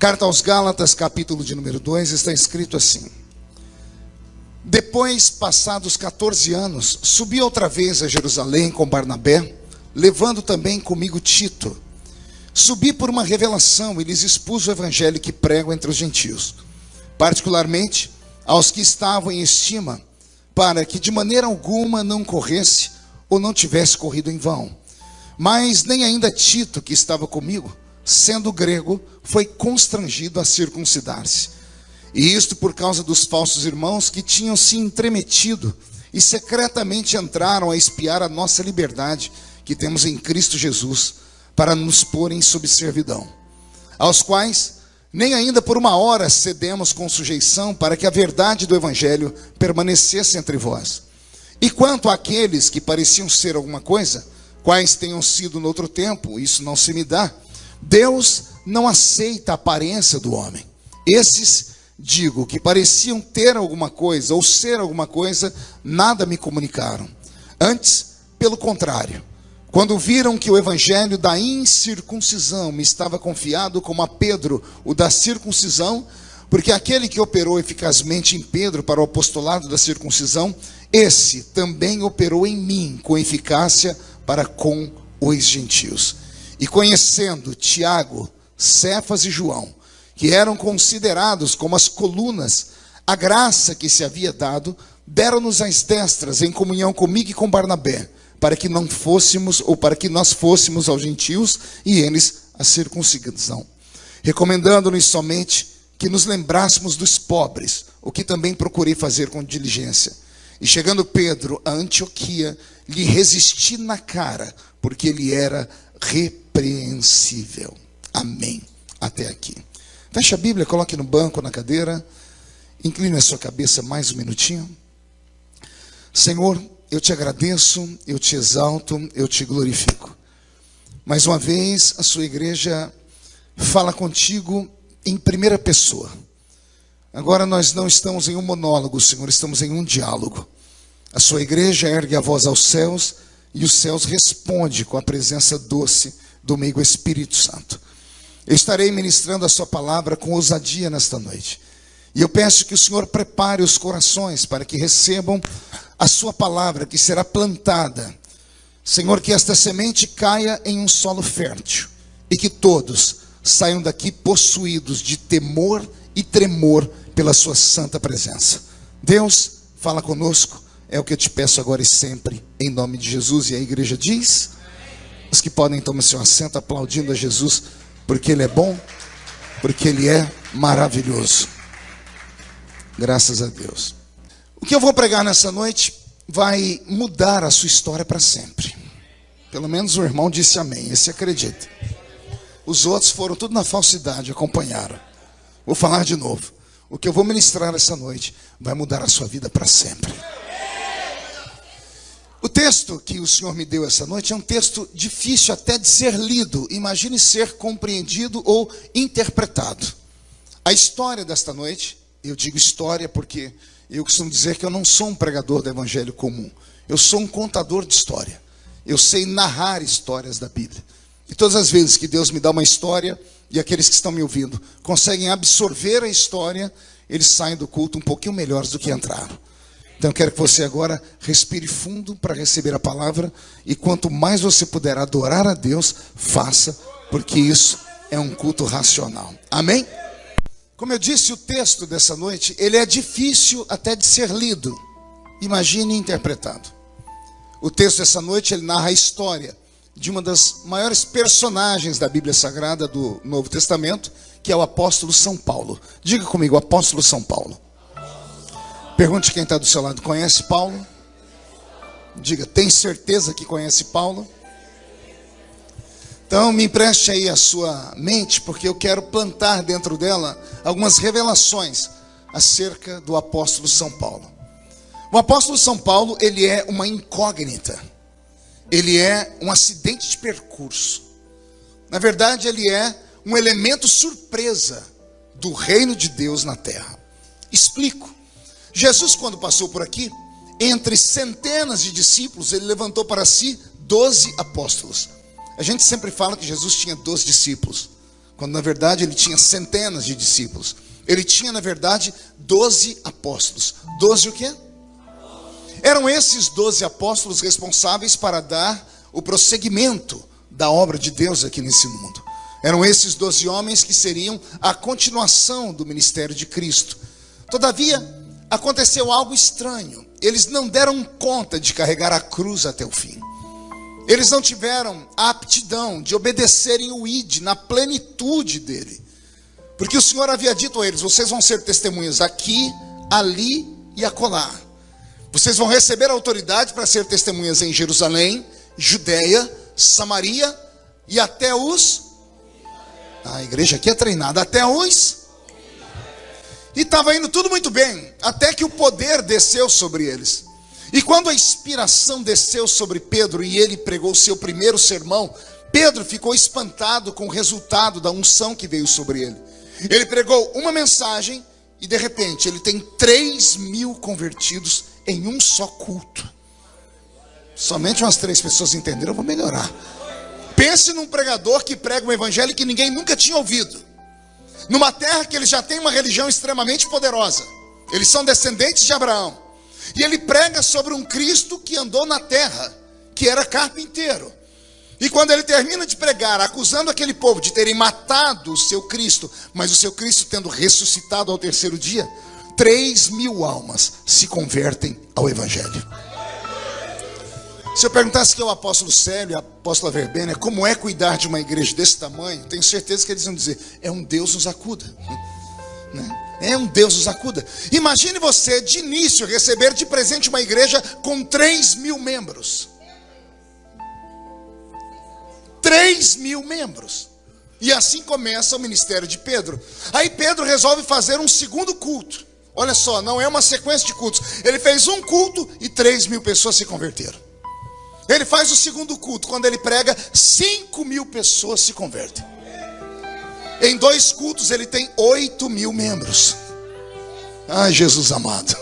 Carta aos Gálatas, capítulo de número 2, está escrito assim: depois, passados 14 anos, subi outra vez a Jerusalém com Barnabé, levando também comigo Tito. Subi por uma revelação e lhes expus o evangelho que prego entre os gentios, particularmente aos que estavam em estima, para que de maneira alguma não corresse ou não tivesse corrido em vão. Mas nem ainda Tito, que estava comigo, sendo grego, foi constrangido a circuncidar-se. E isto por causa dos falsos irmãos que tinham se entremetido e secretamente entraram a espiar a nossa liberdade que temos em Cristo Jesus, para nos porem sob servidão, aos quais nem ainda por uma hora cedemos com sujeição, para que a verdade do evangelho permanecesse entre vós. E quanto àqueles que pareciam ser alguma coisa, quais tenham sido noutro tempo, isso não se me dá. Deus não aceita a aparência do homem. Esses, digo, que pareciam ter alguma coisa ou ser alguma coisa, nada me comunicaram. Antes, pelo contrário, quando viram que o evangelho da incircuncisão me estava confiado, como a Pedro o da circuncisão, porque aquele que operou eficazmente em Pedro para o apostolado da circuncisão, esse também operou em mim com eficácia para com os gentios. E conhecendo Tiago, Cefas e João, que eram considerados como as colunas, a graça que se havia dado, deram-nos as destras em comunhão comigo e com Barnabé, para que não fôssemos, ou para que nós fôssemos aos gentios e eles a circuncisão, recomendando-nos somente que nos lembrássemos dos pobres, o que também procurei fazer com diligência. E chegando Pedro a Antioquia, lhe resisti na cara, porque ele era repreensível. Amém. Até aqui. Feche a Bíblia, coloque no banco, na cadeira, incline a sua cabeça mais um minutinho. Senhor, eu te agradeço, eu te exalto, eu te glorifico. Mais uma vez, a sua igreja fala contigo em primeira pessoa. Agora nós não estamos em um monólogo, Senhor, estamos em um diálogo. A sua igreja ergue a voz aos céus e os céus respondem com a presença doce do meio Espírito Santo. Eu estarei ministrando a sua palavra com ousadia nesta noite. E eu peço que o Senhor prepare os corações para que recebam a sua palavra que será plantada. Senhor, que esta semente caia em um solo fértil e que todos saiam daqui possuídos de temor e tremor pela sua santa presença. Deus, fala conosco, é o que eu te peço agora e sempre, em nome de Jesus. E a igreja diz: os que podem tomar seu assento aplaudindo a Jesus, porque Ele é bom, porque Ele é maravilhoso. Graças a Deus. O que eu vou pregar nessa noite vai mudar a sua história para sempre. Pelo menos o irmão disse amém, esse acredita. Os outros foram tudo na falsidade, acompanharam. Vou falar de novo. O que eu vou ministrar essa noite vai mudar a sua vida para sempre. O texto que o Senhor me deu essa noite é um texto difícil até de ser lido. Imagine ser compreendido ou interpretado. A história desta noite, eu digo história porque eu costumo dizer que eu não sou um pregador do evangelho comum. Eu sou um contador de história. Eu sei narrar histórias da Bíblia. E todas as vezes que Deus me dá uma história, e aqueles que estão me ouvindo conseguem absorver a história, eles saem do culto um pouquinho melhores do que entraram. Então eu quero que você agora respire fundo para receber a palavra. E quanto mais você puder adorar a Deus, faça, porque isso é um culto racional. Amém? Como eu disse, o texto dessa noite, ele é difícil até de ser lido. Imagine interpretado. O texto dessa noite, ele narra a história de uma das maiores personagens da Bíblia Sagrada do Novo Testamento, que é o apóstolo São Paulo. Diga comigo, apóstolo São Paulo. Pergunte quem está do seu lado, conhece Paulo? Diga, tem certeza que conhece Paulo? Então me empreste aí a sua mente, porque eu quero plantar dentro dela algumas revelações acerca do apóstolo São Paulo. O apóstolo São Paulo, ele é uma incógnita. Ele é um acidente de percurso. Na verdade, ele é um elemento surpresa do reino de Deus na terra. Explico. Jesus, quando passou por aqui, entre centenas de discípulos, ele levantou para si 12 apóstolos. A gente sempre fala que Jesus tinha 12 discípulos. quando na verdade ele tinha centenas de discípulos. Ele tinha na verdade 12 apóstolos. 12 o quê? Eram esses 12 apóstolos responsáveis para dar o prosseguimento da obra de Deus aqui nesse mundo. Eram esses 12 homens que seriam a continuação do ministério de Cristo. Todavia, aconteceu algo estranho. Eles não deram conta de carregar a cruz até o fim. Eles não tiveram a aptidão de obedecerem o ID na plenitude dele. Porque o Senhor havia dito a eles: vocês vão ser testemunhas aqui, ali e acolá. Vocês vão receber autoridade para ser testemunhas em Jerusalém, Judeia, Samaria e até os... A igreja aqui é treinada até os... E estava indo tudo muito bem, até que o poder desceu sobre eles. E quando a inspiração desceu sobre Pedro e ele pregou o seu primeiro sermão, Pedro ficou espantado com o resultado da unção que veio sobre ele. Ele pregou uma mensagem e de repente ele tem 3.000 convertidos em um só culto. Somente umas 3 pessoas entenderam, eu vou melhorar. Pense num pregador que prega um evangelho que ninguém nunca tinha ouvido. Numa terra que eles já têm uma religião extremamente poderosa. Eles são descendentes de Abraão. E ele prega sobre um Cristo que andou na terra, que era carpinteiro. E quando ele termina de pregar, acusando aquele povo de terem matado o seu Cristo, mas o seu Cristo tendo ressuscitado ao terceiro dia, 3.000 almas se convertem ao evangelho. Se eu perguntasse que é o apóstolo Célio e a apóstola Verbena, como é cuidar de uma igreja desse tamanho, tenho certeza que eles vão dizer: é um Deus nos acuda. É um Deus nos acuda. Imagine você de início receber de presente uma igreja com 3.000 membros. 3.000 membros. E assim começa o ministério de Pedro. Aí Pedro resolve fazer um segundo culto. Olha só, não é uma sequência de cultos. Ele fez um culto e 3.000 pessoas se converteram. Ele faz o segundo culto, quando ele prega, 5.000 pessoas se convertem. Em 2 cultos ele tem 8.000 membros. Ai, Jesus amado.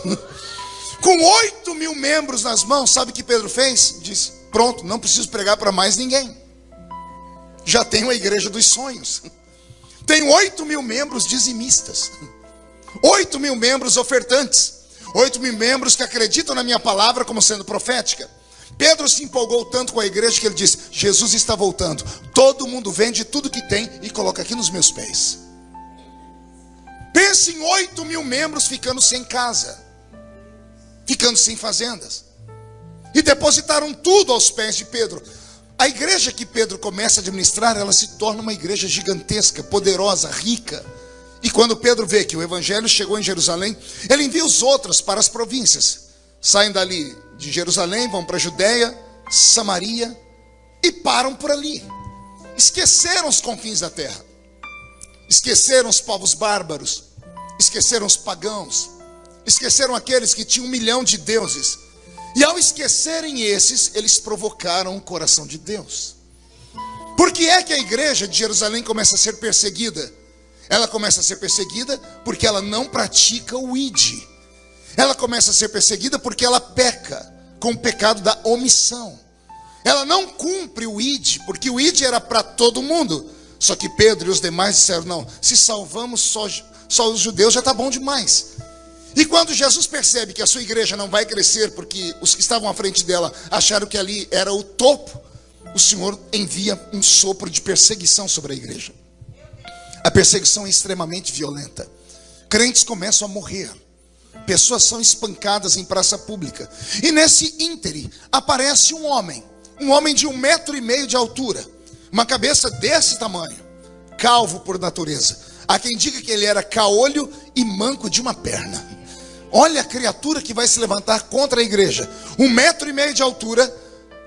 Com 8.000 membros nas mãos, sabe o que Pedro fez? Disse: pronto, não preciso pregar para mais ninguém. Já tenho a igreja dos sonhos. Tenho 8.000 membros dizimistas. 8.000 membros ofertantes. 8.000 membros que acreditam na minha palavra como sendo profética. Pedro se empolgou tanto com a igreja que ele disse: Jesus está voltando. Todo mundo vende tudo que tem e coloca aqui nos meus pés. Pense em 8.000 membros ficando sem casa, ficando sem fazendas, e depositaram tudo aos pés de Pedro. A igreja que Pedro começa a administrar, ela se torna uma igreja gigantesca, poderosa, rica. E quando Pedro vê que o evangelho chegou em Jerusalém, ele envia os outros para as províncias. Saem dali de Jerusalém, vão para a Judeia, Samaria e param por ali. Esqueceram os confins da terra. Esqueceram os povos bárbaros. Esqueceram os pagãos. Esqueceram aqueles que tinham 1 milhão de deuses. E ao esquecerem esses, eles provocaram o coração de Deus. Por que é que a igreja de Jerusalém começa a ser perseguida? Ela começa a ser perseguida porque ela não pratica o ID. Ela começa a ser perseguida porque ela peca com o pecado da omissão. Ela não cumpre o ID, porque o ID era para todo mundo. Só que Pedro e os demais disseram: não, se salvamos só os judeus já está bom demais. E quando Jesus percebe que a sua igreja não vai crescer, porque os que estavam à frente dela acharam que ali era o topo, o Senhor envia um sopro de perseguição sobre a igreja. A perseguição é extremamente violenta. Crentes começam a morrer. Pessoas são espancadas em praça pública. E nesse íntere aparece um homem de 1,5 metro de altura, uma cabeça desse tamanho, calvo por natureza. Há quem diga que ele era caolho e manco de uma perna. Olha a criatura que vai se levantar contra a igreja. 1,5 metro de altura,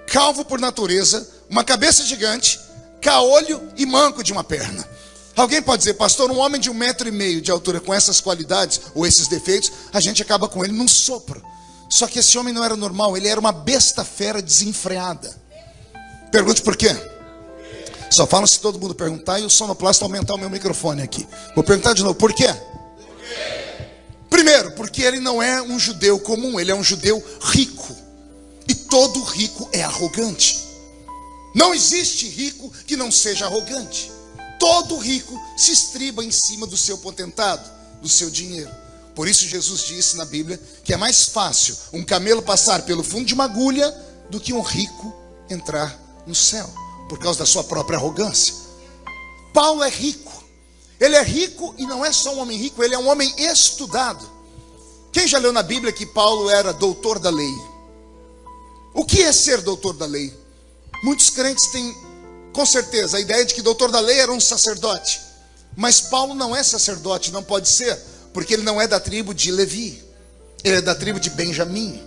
calvo por natureza, uma cabeça gigante, caolho e manco de uma perna. Alguém pode dizer: pastor, um homem de 1,5 metro de altura com essas qualidades ou esses defeitos, a gente acaba com ele num sopro. Só que esse homem não era normal, ele era uma besta fera desenfreada. Pergunte por quê? Só falo se todo mundo perguntar e o sonoplasta aumentar o meu microfone aqui. Vou perguntar de novo, por quê? Primeiro, porque ele não é um judeu comum, ele é um judeu rico. E todo rico é arrogante. Não existe rico que não seja arrogante. todo rico se estriba em cima do seu potentado, do seu dinheiro. Por isso Jesus disse na Bíblia que é mais fácil um camelo passar pelo fundo de uma agulha do que um rico entrar no céu, por causa da sua própria arrogância. Paulo é rico. Ele é rico e não é só um homem rico, ele é um homem estudado. Quem já leu na Bíblia que Paulo era doutor da lei? O que é ser doutor da lei? Muitos crentes têm, com certeza, a ideia de que doutor da lei era um sacerdote. Mas Paulo não é sacerdote, não pode ser, porque ele não é da tribo de Levi. Ele é da tribo de Benjamim.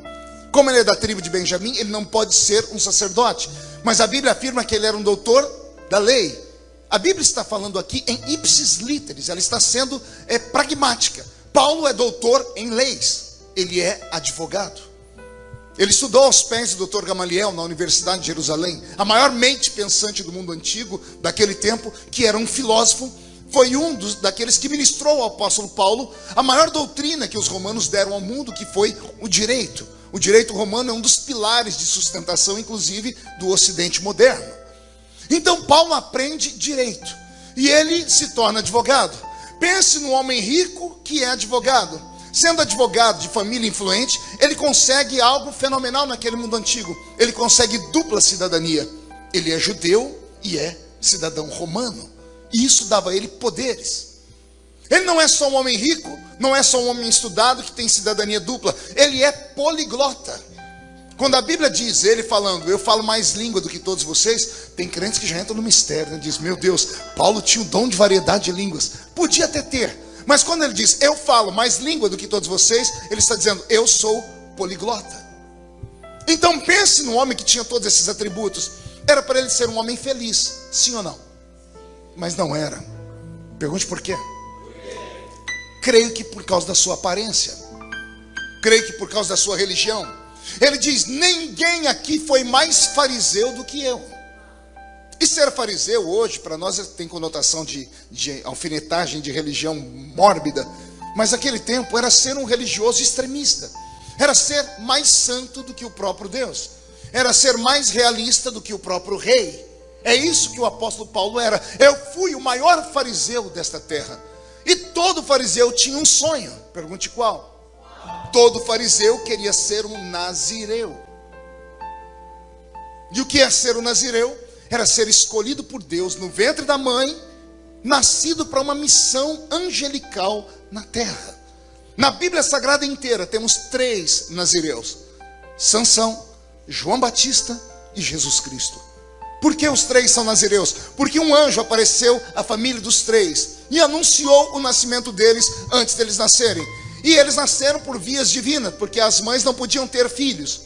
Como ele é da tribo de Benjamim, ele não pode ser um sacerdote. Mas a Bíblia afirma que ele era um doutor da lei. A Bíblia está falando aqui em ipsis literis, ela está sendo pragmática. Paulo é doutor em leis, ele é advogado. Ele estudou aos pés do Dr. Gamaliel na Universidade de Jerusalém, a maior mente pensante do mundo antigo, daquele tempo, que era um filósofo, foi daqueles que ministrou ao apóstolo Paulo a maior doutrina que os romanos deram ao mundo, que foi o direito. O direito romano é um dos pilares de sustentação, inclusive, do Ocidente moderno. Então Paulo aprende direito, e ele se torna advogado. Pense no homem rico que é advogado. Sendo advogado de família influente, ele consegue algo fenomenal naquele mundo antigo. Ele consegue dupla cidadania. Ele é judeu e é cidadão romano. E isso dava a ele poderes. Ele não é só um homem rico, não é só um homem estudado que tem cidadania dupla. Ele é poliglota. Quando a Bíblia diz, ele falando, eu falo mais língua do que todos vocês, tem crentes que já entram no mistério, né? Diz, meu Deus, Paulo tinha um dom de variedade de línguas. Podia até ter, mas quando ele diz, eu falo mais língua do que todos vocês, ele está dizendo, eu sou poliglota. Então pense no homem que tinha todos esses atributos. Era para ele ser um homem feliz, sim ou não? Mas não era. Pergunte por quê? Creio que por causa da sua aparência. Creio que por causa da sua religião. Ele diz, ninguém aqui foi mais fariseu do que eu. E ser fariseu hoje, para nós tem conotação de alfinetagem, de religião mórbida. Mas naquele tempo era ser um religioso extremista. Era ser mais santo do que o próprio Deus. Era ser mais realista do que o próprio rei. É isso que o apóstolo Paulo era. Eu fui o maior fariseu desta terra. E todo fariseu tinha um sonho. Pergunte qual? Todo fariseu queria ser um nazireu. E o que é ser um nazireu? Era ser escolhido por Deus no ventre da mãe, nascido para uma missão angelical na terra. Na Bíblia Sagrada inteira temos 3 nazireus: Sansão, João Batista e Jesus Cristo. Por que os 3 são nazireus? Porque um anjo apareceu à família dos 3 e anunciou o nascimento deles antes deles nascerem. E eles nasceram por vias divinas, porque as mães não podiam ter filhos.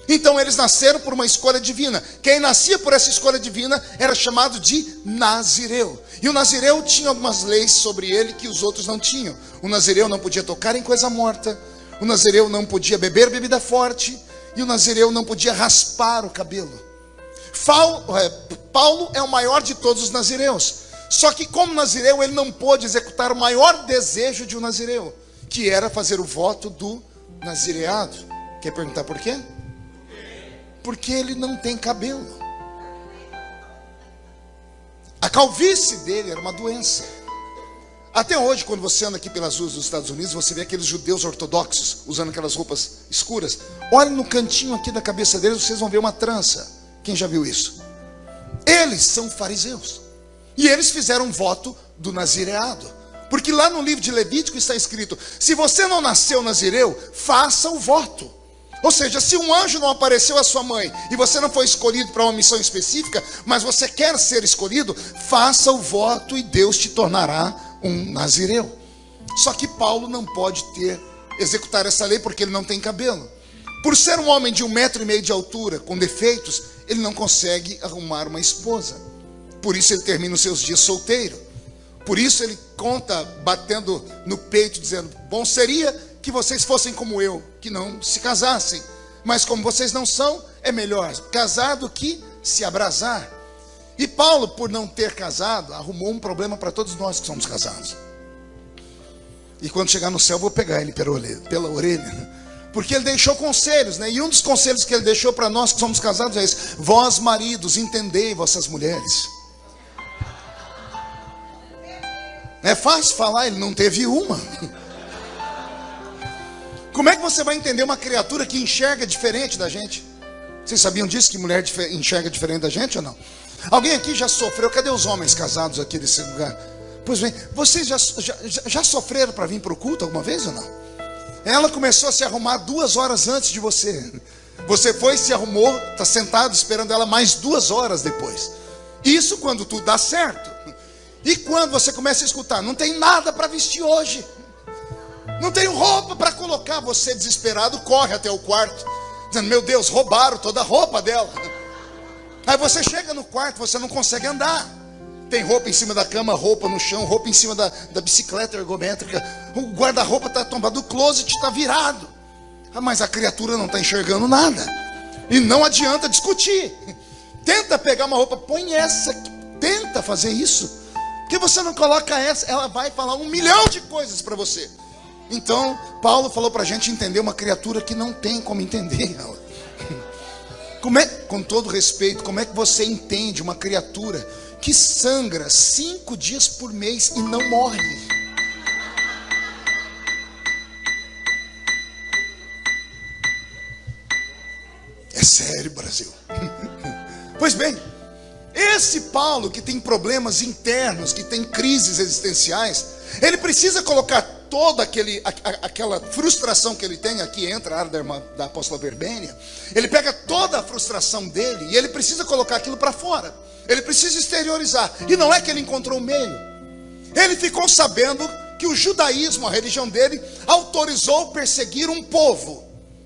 Então eles nasceram por uma escolha divina. Quem nascia por essa escolha divina era chamado de nazireu. E o nazireu tinha algumas leis sobre ele que os outros não tinham. O nazireu não podia tocar em coisa morta. O nazireu não podia beber bebida forte. E o nazireu não podia raspar o cabelo. Paulo é o maior de todos os nazireus. Só que como nazireu ele não pôde executar o maior desejo de um nazireu, que era fazer o voto do nazireado. Quer perguntar por quê? Porque ele não tem cabelo. A calvície dele era uma doença. Até hoje, quando você anda aqui pelas ruas dos Estados Unidos, você vê aqueles judeus ortodoxos usando aquelas roupas escuras. Olhe no cantinho aqui da cabeça deles, vocês vão ver uma trança. Quem já viu isso? Eles são fariseus. E eles fizeram um voto do nazireado. Porque lá no livro de Levítico está escrito, se você não nasceu nazireu, faça o voto. Ou seja, se um anjo não apareceu à sua mãe, e você não foi escolhido para uma missão específica, mas você quer ser escolhido, faça o voto e Deus te tornará um nazireu. Só que Paulo não pode executar essa lei porque ele não tem cabelo. Por ser um homem de 1,5 metro de altura, com defeitos, ele não consegue arrumar uma esposa. Por isso ele termina os seus dias solteiro. Por isso ele conta, batendo no peito, dizendo, bom seria que vocês fossem como eu, que não se casassem. Mas como vocês não são, é melhor casar do que se abrasar. E Paulo, por não ter casado, arrumou um problema para todos nós que somos casados. E quando chegar no céu, eu vou pegar ele pela orelha, né? Porque ele deixou conselhos, né? E um dos conselhos que ele deixou para nós que somos casados é esse: vós maridos, entendei vossas mulheres. É fácil falar, ele não teve uma. Como é que você vai entender uma criatura que enxerga diferente da gente? Vocês sabiam disso, que mulher enxerga diferente da gente ou não? Alguém aqui já sofreu? Cadê os homens casados aqui desse lugar? Pois bem, vocês já sofreram para vir para o culto alguma vez ou não? Ela começou a se arrumar 2 horas antes de você. Você foi, se arrumou, está sentado esperando ela mais 2 horas depois. Isso quando tudo dá certo. E quando você começa a escutar, não tem nada para vestir hoje, não tenho roupa para colocar, você desesperado corre até o quarto, dizendo, meu Deus, roubaram toda a roupa dela. Aí você chega no quarto, você não consegue andar. Tem roupa em cima da cama, roupa no chão, roupa em cima da bicicleta ergométrica. O guarda-roupa está tombado, o closet está virado. Mas a criatura não está enxergando nada. E não adianta discutir. Tenta pegar uma roupa, põe essa, tenta fazer isso. Porque você não coloca essa, ela vai falar 1 milhão de coisas para você. Então, Paulo falou para a gente entender uma criatura que não tem como entender ela. Com todo respeito, como é que você entende uma criatura que sangra 5 dias por mês e não morre? É sério, Brasil. Pois bem, esse Paulo que tem problemas internos, que tem crises existenciais, ele precisa colocar toda aquela frustração que ele tem. Aqui entra a área da apóstola Verbênia. Ele pega toda a frustração dele e ele precisa colocar aquilo para fora. Ele precisa exteriorizar. E não é que ele encontrou o meio. Ele ficou sabendo que o judaísmo, a religião dele, autorizou perseguir um povo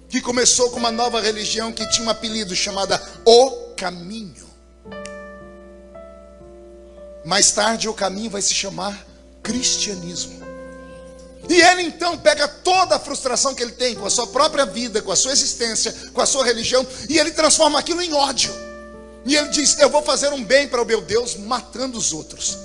que começou com uma nova religião que tinha um apelido chamada O Caminho. Mais tarde o caminho vai se chamar cristianismo. E ele então pega toda a frustração que ele tem com a sua própria vida, com a sua existência, com a sua religião, e ele transforma aquilo em ódio. E ele diz, eu vou fazer um bem para o meu Deus matando os outros.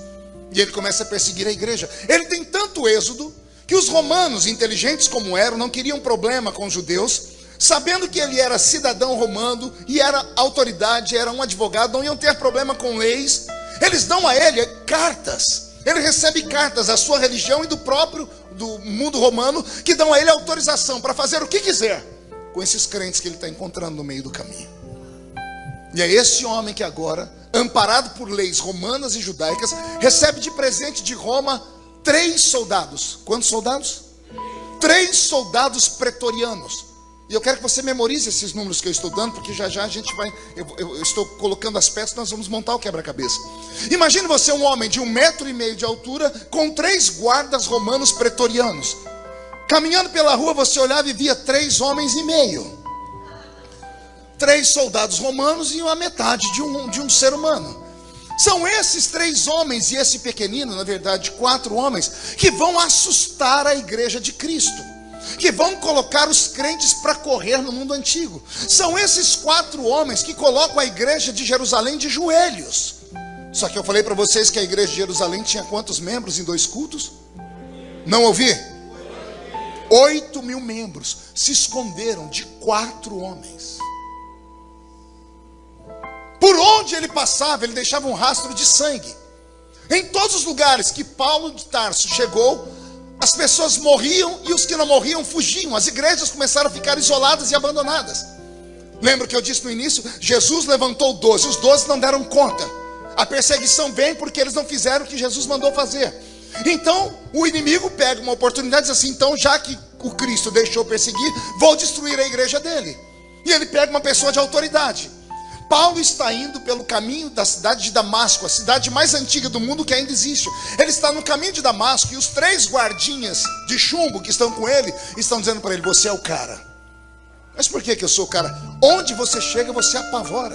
E ele começa a perseguir a igreja. Ele tem tanto êxodo que os romanos, inteligentes como eram, não queriam problema com os judeus, sabendo que ele era cidadão romano e era autoridade, era um advogado, não iam ter problema com leis. Eles dão a ele cartas. Ele recebe cartas da sua religião e do mundo romano, que dão a ele autorização para fazer o que quiser com esses crentes que ele está encontrando no meio do caminho. E é esse homem que agora, amparado por leis romanas e judaicas, recebe de presente de Roma 3 soldados. Quantos soldados? 3 soldados pretorianos. E eu quero que você memorize esses números que eu estou dando, porque já a gente vai, eu estou colocando as peças, nós vamos montar o quebra-cabeça. Imagine você um homem de 1,5 metro de altura, com 3 guardas romanos pretorianos. Caminhando pela rua, você olhava e via 3,5 homens. 3 soldados romanos e a metade de um ser humano. São esses 3 homens e esse pequenino, na verdade 4 homens, que vão assustar a igreja de Cristo, que vão colocar os crentes para correr no mundo antigo. São esses 4 homens que colocam a igreja de Jerusalém de joelhos. Só que eu falei para vocês que a igreja de Jerusalém tinha quantos membros em 2 cultos? Não ouvi? 8.000 membros. Se esconderam de 4 homens. Por onde ele passava, ele deixava um rastro de sangue. Em todos os lugares que Paulo de Tarso chegou, as pessoas morriam e os que não morriam fugiam. As igrejas começaram a ficar isoladas e abandonadas. Lembra que eu disse no início? Jesus levantou 12, os 12 não deram conta. A perseguição vem porque eles não fizeram o que Jesus mandou fazer. Então o inimigo pega uma oportunidade e diz assim, então já que o Cristo deixou perseguir, vou destruir a igreja dele. E ele pega uma pessoa de autoridade. Paulo está indo pelo caminho da cidade de Damasco, a cidade mais antiga do mundo que ainda existe. Ele está no caminho de Damasco e os 3 guardinhas de chumbo que estão com ele estão dizendo para ele, você é o cara. Mas por que eu sou o cara? Onde você chega, você apavora.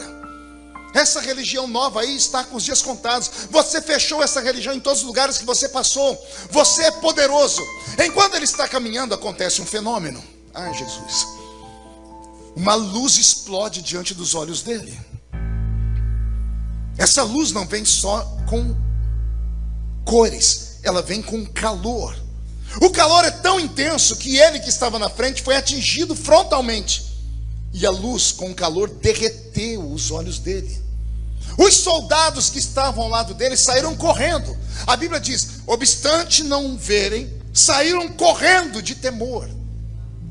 Essa religião nova aí está com os dias contados. Você fechou essa religião em todos os lugares que você passou. Você é poderoso. Enquanto ele está caminhando, acontece um fenômeno. Ai, Jesus. Uma luz explode diante dos olhos dele. Essa luz não vem só com cores, ela vem com calor. O calor é tão intenso que ele que estava na frente foi atingido frontalmente. E a luz com o calor derreteu os olhos dele. Os soldados que estavam ao lado dele saíram correndo. A Bíblia diz, obstante não verem, saíram correndo de temor.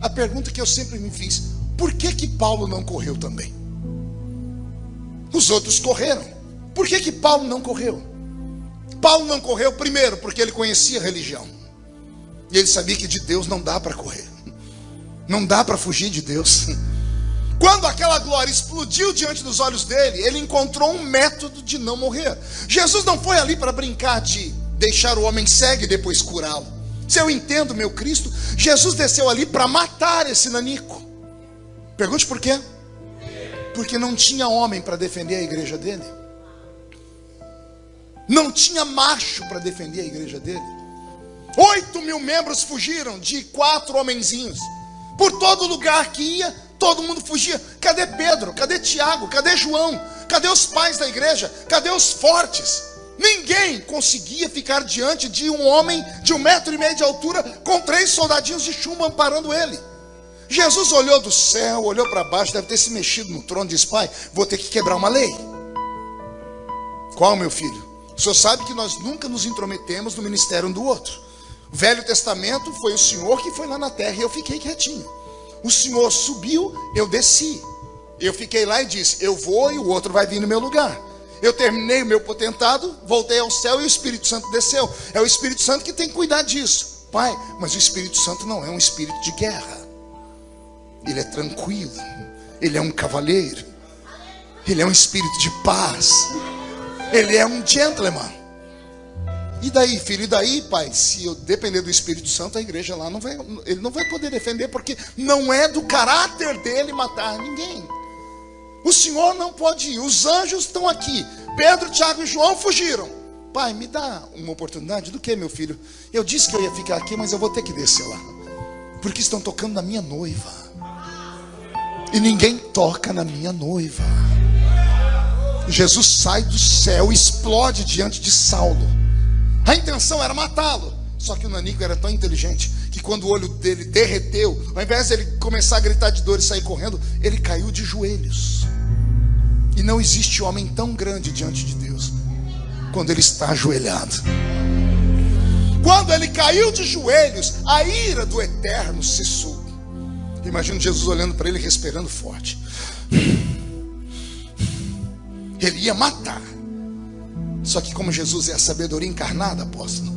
A pergunta que eu sempre me fiz, por que Paulo não correu também? Os outros correram. Por que Paulo não correu? Paulo não correu primeiro porque ele conhecia a religião. E ele sabia que de Deus não dá para correr. Não dá para fugir de Deus. Quando aquela glória explodiu diante dos olhos dele, ele encontrou um método de não morrer. Jesus não foi ali para brincar de deixar o homem cego e depois curá-lo. Se eu entendo meu Cristo, Jesus desceu ali para matar esse nanico. Pergunte por quê? Porque não tinha homem para defender a igreja dele. Não tinha macho para defender a igreja dele. 8.000 membros fugiram de 4 homenzinhos. Por todo lugar que ia, todo mundo fugia. Cadê Pedro? Cadê Tiago? Cadê João? Cadê os pais da igreja? Cadê os fortes? Ninguém conseguia ficar diante de um homem de 1,5 metro de altura com 3 soldadinhos de chumbo amparando ele. Jesus olhou do céu, olhou para baixo, deve ter se mexido no trono e disse, pai, vou ter que quebrar uma lei. Qual, meu filho? O senhor sabe que nós nunca nos intrometemos no ministério um do outro. O Velho Testamento foi o Senhor que foi lá na terra e eu fiquei quietinho. O Senhor subiu, eu desci. Eu fiquei lá e disse, eu vou e o outro vai vir no meu lugar. Eu terminei o meu potentado, voltei ao céu e o Espírito Santo desceu. É o Espírito Santo que tem que cuidar disso. Pai, mas o Espírito Santo não é um espírito de guerra. Ele é tranquilo. Ele é um cavalheiro. Ele é um espírito de paz. Ele é um gentleman. E daí, filho? E daí, pai? Se eu depender do Espírito Santo, a igreja lá ele não vai poder defender, porque não é do caráter dele matar ninguém. O Senhor não pode ir. Os anjos estão aqui. Pedro, Tiago e João fugiram. Pai, me dá uma oportunidade. Do que, meu filho? Eu disse que eu ia ficar aqui, mas eu vou ter que descer lá, porque estão tocando na minha noiva. E ninguém toca na minha noiva. Jesus sai do céu e explode diante de Saulo. A intenção era matá-lo. Só que o nanico era tão inteligente que quando o olho dele derreteu, ao invés de ele começar a gritar de dor e sair correndo, ele caiu de joelhos. E não existe homem tão grande diante de Deus quando ele está ajoelhado. Quando ele caiu de joelhos, a ira do Eterno cessou. Imagino Jesus olhando para ele, respirando forte. Ele ia matar. Só que como Jesus é a sabedoria encarnada, apóstolo,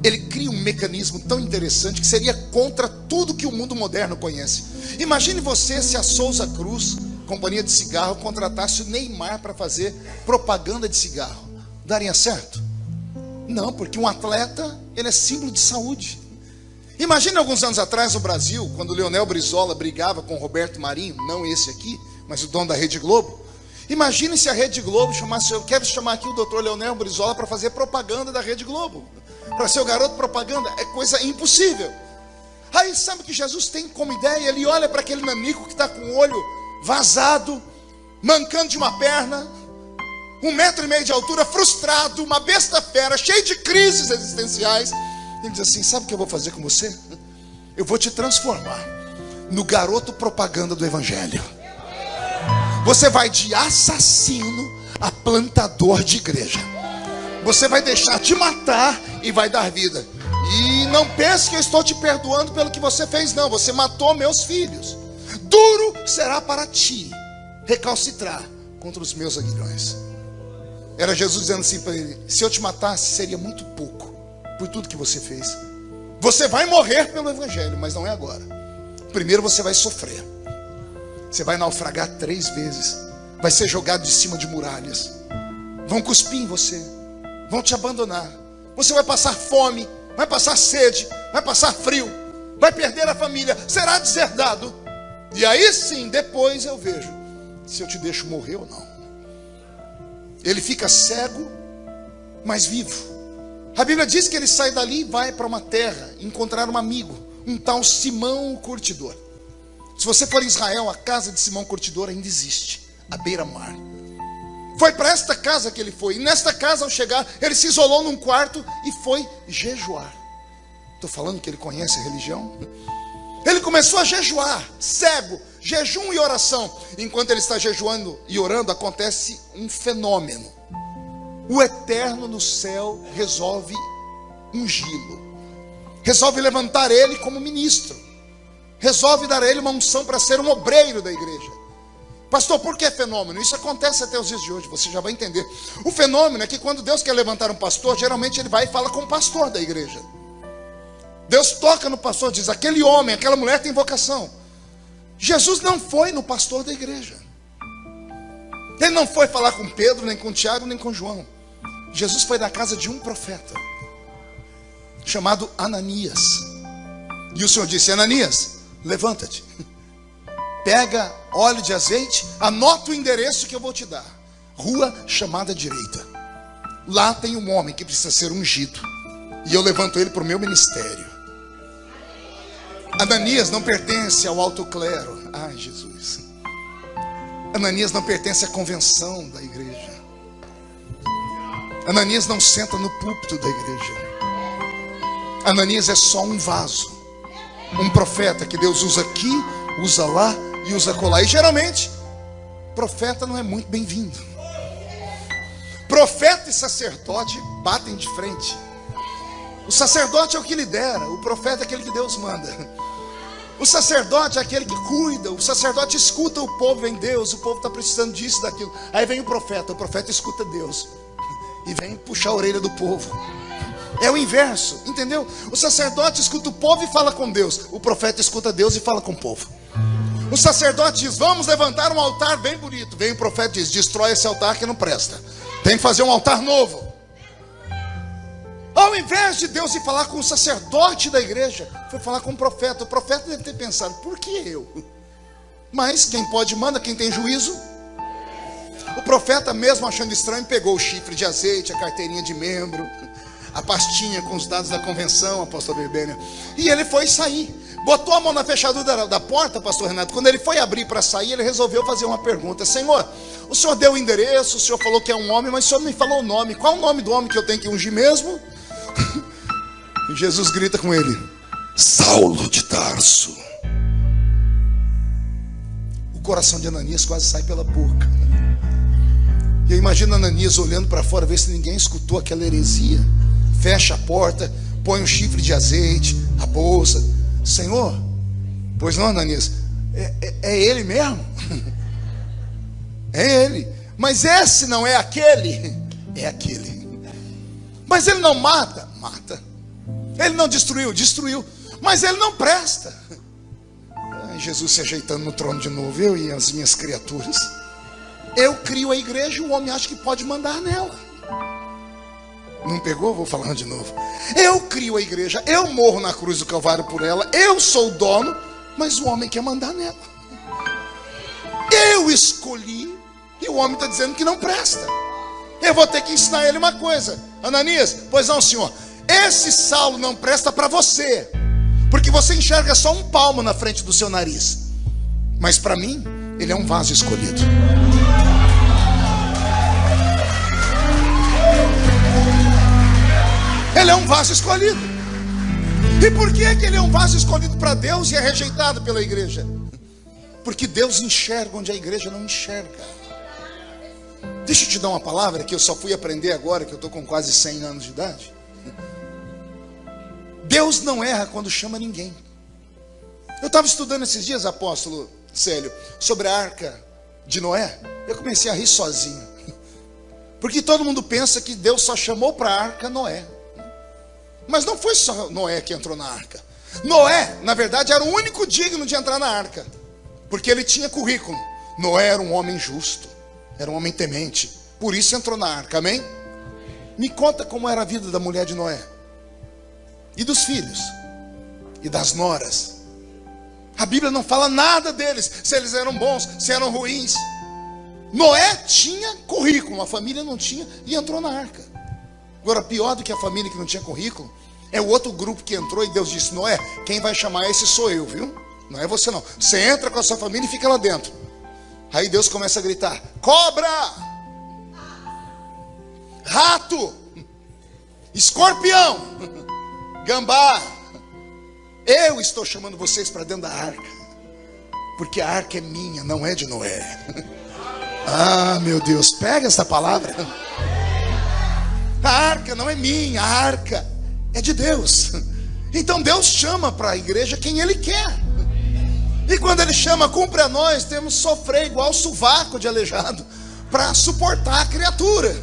ele cria um mecanismo tão interessante que seria contra tudo que o mundo moderno conhece. Imagine você se a Souza Cruz, companhia de cigarro, contratasse o Neymar para fazer propaganda de cigarro. Daria certo? Não, porque um atleta, ele é símbolo de saúde. Imagine alguns anos atrás no Brasil, quando o Leonel Brizola brigava com o Roberto Marinho, não esse aqui, mas o dono da Rede Globo. Imagine se a Rede Globo chamasse, eu quero chamar aqui o doutor Leonel Brizola para fazer propaganda da Rede Globo, para ser o garoto propaganda. É coisa impossível. Aí sabe o que Jesus tem como ideia? Ele olha para aquele nanico que está com o olho vazado, mancando de uma perna, 1,5 metro de altura, frustrado, uma besta fera, cheio de crises existenciais. Ele diz assim, sabe o que eu vou fazer com você? Eu vou te transformar no garoto propaganda do Evangelho. Você vai de assassino a plantador de igreja. Você vai deixar de matar e vai dar vida. E não pense que eu estou te perdoando pelo que você fez, não. Você matou meus filhos. Duro será para ti recalcitrar contra os meus aguilhões. Era Jesus dizendo assim para ele, se eu te matasse seria muito pouco por tudo que você fez. Você vai morrer pelo Evangelho, mas não é agora. Primeiro você vai sofrer. Você vai naufragar 3 vezes. Vai ser jogado de cima de muralhas. Vão cuspir em você. Vão te abandonar. Você vai passar fome. Vai passar sede. Vai passar frio. Vai perder a família. Será deserdado. E aí sim, depois eu vejo se eu te deixo morrer ou não. Ele fica cego, mas vivo. A Bíblia diz que ele sai dali e vai para uma terra encontrar um amigo, um tal Simão o Curtidor. Se você for em Israel, a casa de Simão Curtidor ainda existe, à beira-mar. Foi para esta casa que ele foi. E nesta casa, ao chegar, ele se isolou num quarto e foi jejuar. Estou falando que ele conhece a religião? Ele começou a jejuar, cego, jejum e oração. Enquanto ele está jejuando e orando, acontece um fenômeno. O Eterno no céu resolve ungí-lo, resolve levantar ele como ministro, resolve dar a ele uma unção para ser um obreiro da igreja. Pastor, por que fenômeno? Isso acontece até os dias de hoje, você já vai entender. O fenômeno é que quando Deus quer levantar um pastor, geralmente ele vai e fala com o pastor da igreja. Deus toca no pastor, diz, aquele homem, aquela mulher tem vocação. Jesus não foi no pastor da igreja. Ele não foi falar com Pedro, nem com Tiago, nem com João. Jesus foi na casa de um profeta, chamado Ananias. E o Senhor disse, Ananias, levanta-te, pega óleo de azeite, anota o endereço que eu vou te dar. Rua chamada direita. Lá tem um homem que precisa ser ungido, e eu levanto ele para o meu ministério. Ananias não pertence ao alto clero. Ai, Jesus. Ananias não pertence à convenção da igreja. Ananias não senta no púlpito da igreja. Ananias é só um vaso, um profeta que Deus usa aqui, usa lá e usa acolá. E geralmente, profeta não é muito bem-vindo. Profeta e sacerdote batem de frente. O sacerdote é o que lidera, o profeta é aquele que Deus manda. O sacerdote é aquele que cuida, o sacerdote escuta o povo em Deus, o povo está precisando disso, daquilo. Aí vem o profeta escuta Deus e vem puxar a orelha do povo. É o inverso, entendeu? O sacerdote escuta o povo e fala com Deus, o profeta escuta Deus e fala com o povo. O sacerdote diz, vamos levantar um altar bem bonito. Vem o profeta e diz, destrói esse altar que não presta, tem que fazer um altar novo. Ao invés de Deus ir falar com o sacerdote da igreja, foi falar com o profeta. O profeta deve ter pensado, por que eu? Mas quem pode manda, quem tem juízo. O profeta, mesmo achando estranho, pegou o chifre de azeite, a carteirinha de membro, a pastinha com os dados da convenção, pastor Berbênia, e ele foi sair. Botou a mão na fechadura da porta, pastor Renato. Quando ele foi abrir para sair, ele resolveu fazer uma pergunta. Senhor, o senhor deu o endereço, o senhor falou que é um homem, mas o senhor não me falou o nome. Qual o nome do homem que eu tenho que ungir mesmo? E Jesus grita com ele, Saulo de Tarso. O coração de Ananias quase sai pela boca. E eu imagino Ananias olhando para fora, ver se ninguém escutou aquela heresia. Fecha a porta, põe um chifre de azeite, a bolsa. Senhor, pois não, Ananias, é ele mesmo? É ele. Mas esse não é aquele? É aquele. Mas ele não mata? Mata. Ele não destruiu? Destruiu. Mas ele não presta. Ai, Jesus se ajeitando no trono de novo, eu e as minhas criaturas. Eu crio a igreja e o homem acha que pode mandar nela. Não pegou? Vou falando de novo. Eu crio a igreja, eu morro na cruz do Calvário por ela, eu sou o dono, mas o homem quer mandar nela. Eu escolhi e o homem está dizendo que não presta. Eu vou ter que ensinar ele uma coisa. Ananias, pois não, senhor, esse Saulo não presta para você, porque você enxerga só um palmo na frente do seu nariz. Mas para mim, ele é um vaso escolhido. Ele é um vaso escolhido. E por que ele é um vaso escolhido para Deus e é rejeitado pela igreja? Porque Deus enxerga onde a igreja não enxerga. Deixa eu te dar uma palavra que eu só fui aprender agora, que eu estou com quase 100 anos de idade. Deus não erra quando chama ninguém. Eu estava estudando esses dias, apóstolo Célio, sobre a arca de Noé. Eu comecei a rir sozinho. Porque todo mundo pensa que Deus só chamou para a arca Noé. Mas não foi só Noé que entrou na arca. Noé, na verdade, era o único digno de entrar na arca, porque ele tinha currículo. Noé era um homem justo, era um homem temente, por isso entrou na arca, amém? Me conta como era a vida da mulher de Noé, e dos filhos, e das noras. A Bíblia não fala nada deles, se eles eram bons, se eram ruins. Noé tinha currículo, a família não tinha, e entrou na arca. Agora, pior do que a família que não tinha currículo, é o outro grupo que entrou e Deus disse, Noé, quem vai chamar esse sou eu, viu? Não é você não. Você entra com a sua família e fica lá dentro. Aí Deus começa a gritar, cobra, rato, escorpião, gambá, Eu estou chamando vocês para dentro da arca, porque a arca é minha, não é de Noé. Ah, meu Deus, pega essa palavra. A arca não é minha, a arca é de Deus. Então Deus chama para a igreja quem Ele quer. E quando Ele chama, cumpre a nós, temos que sofrer igual sovaco de aleijado para suportar a criatura.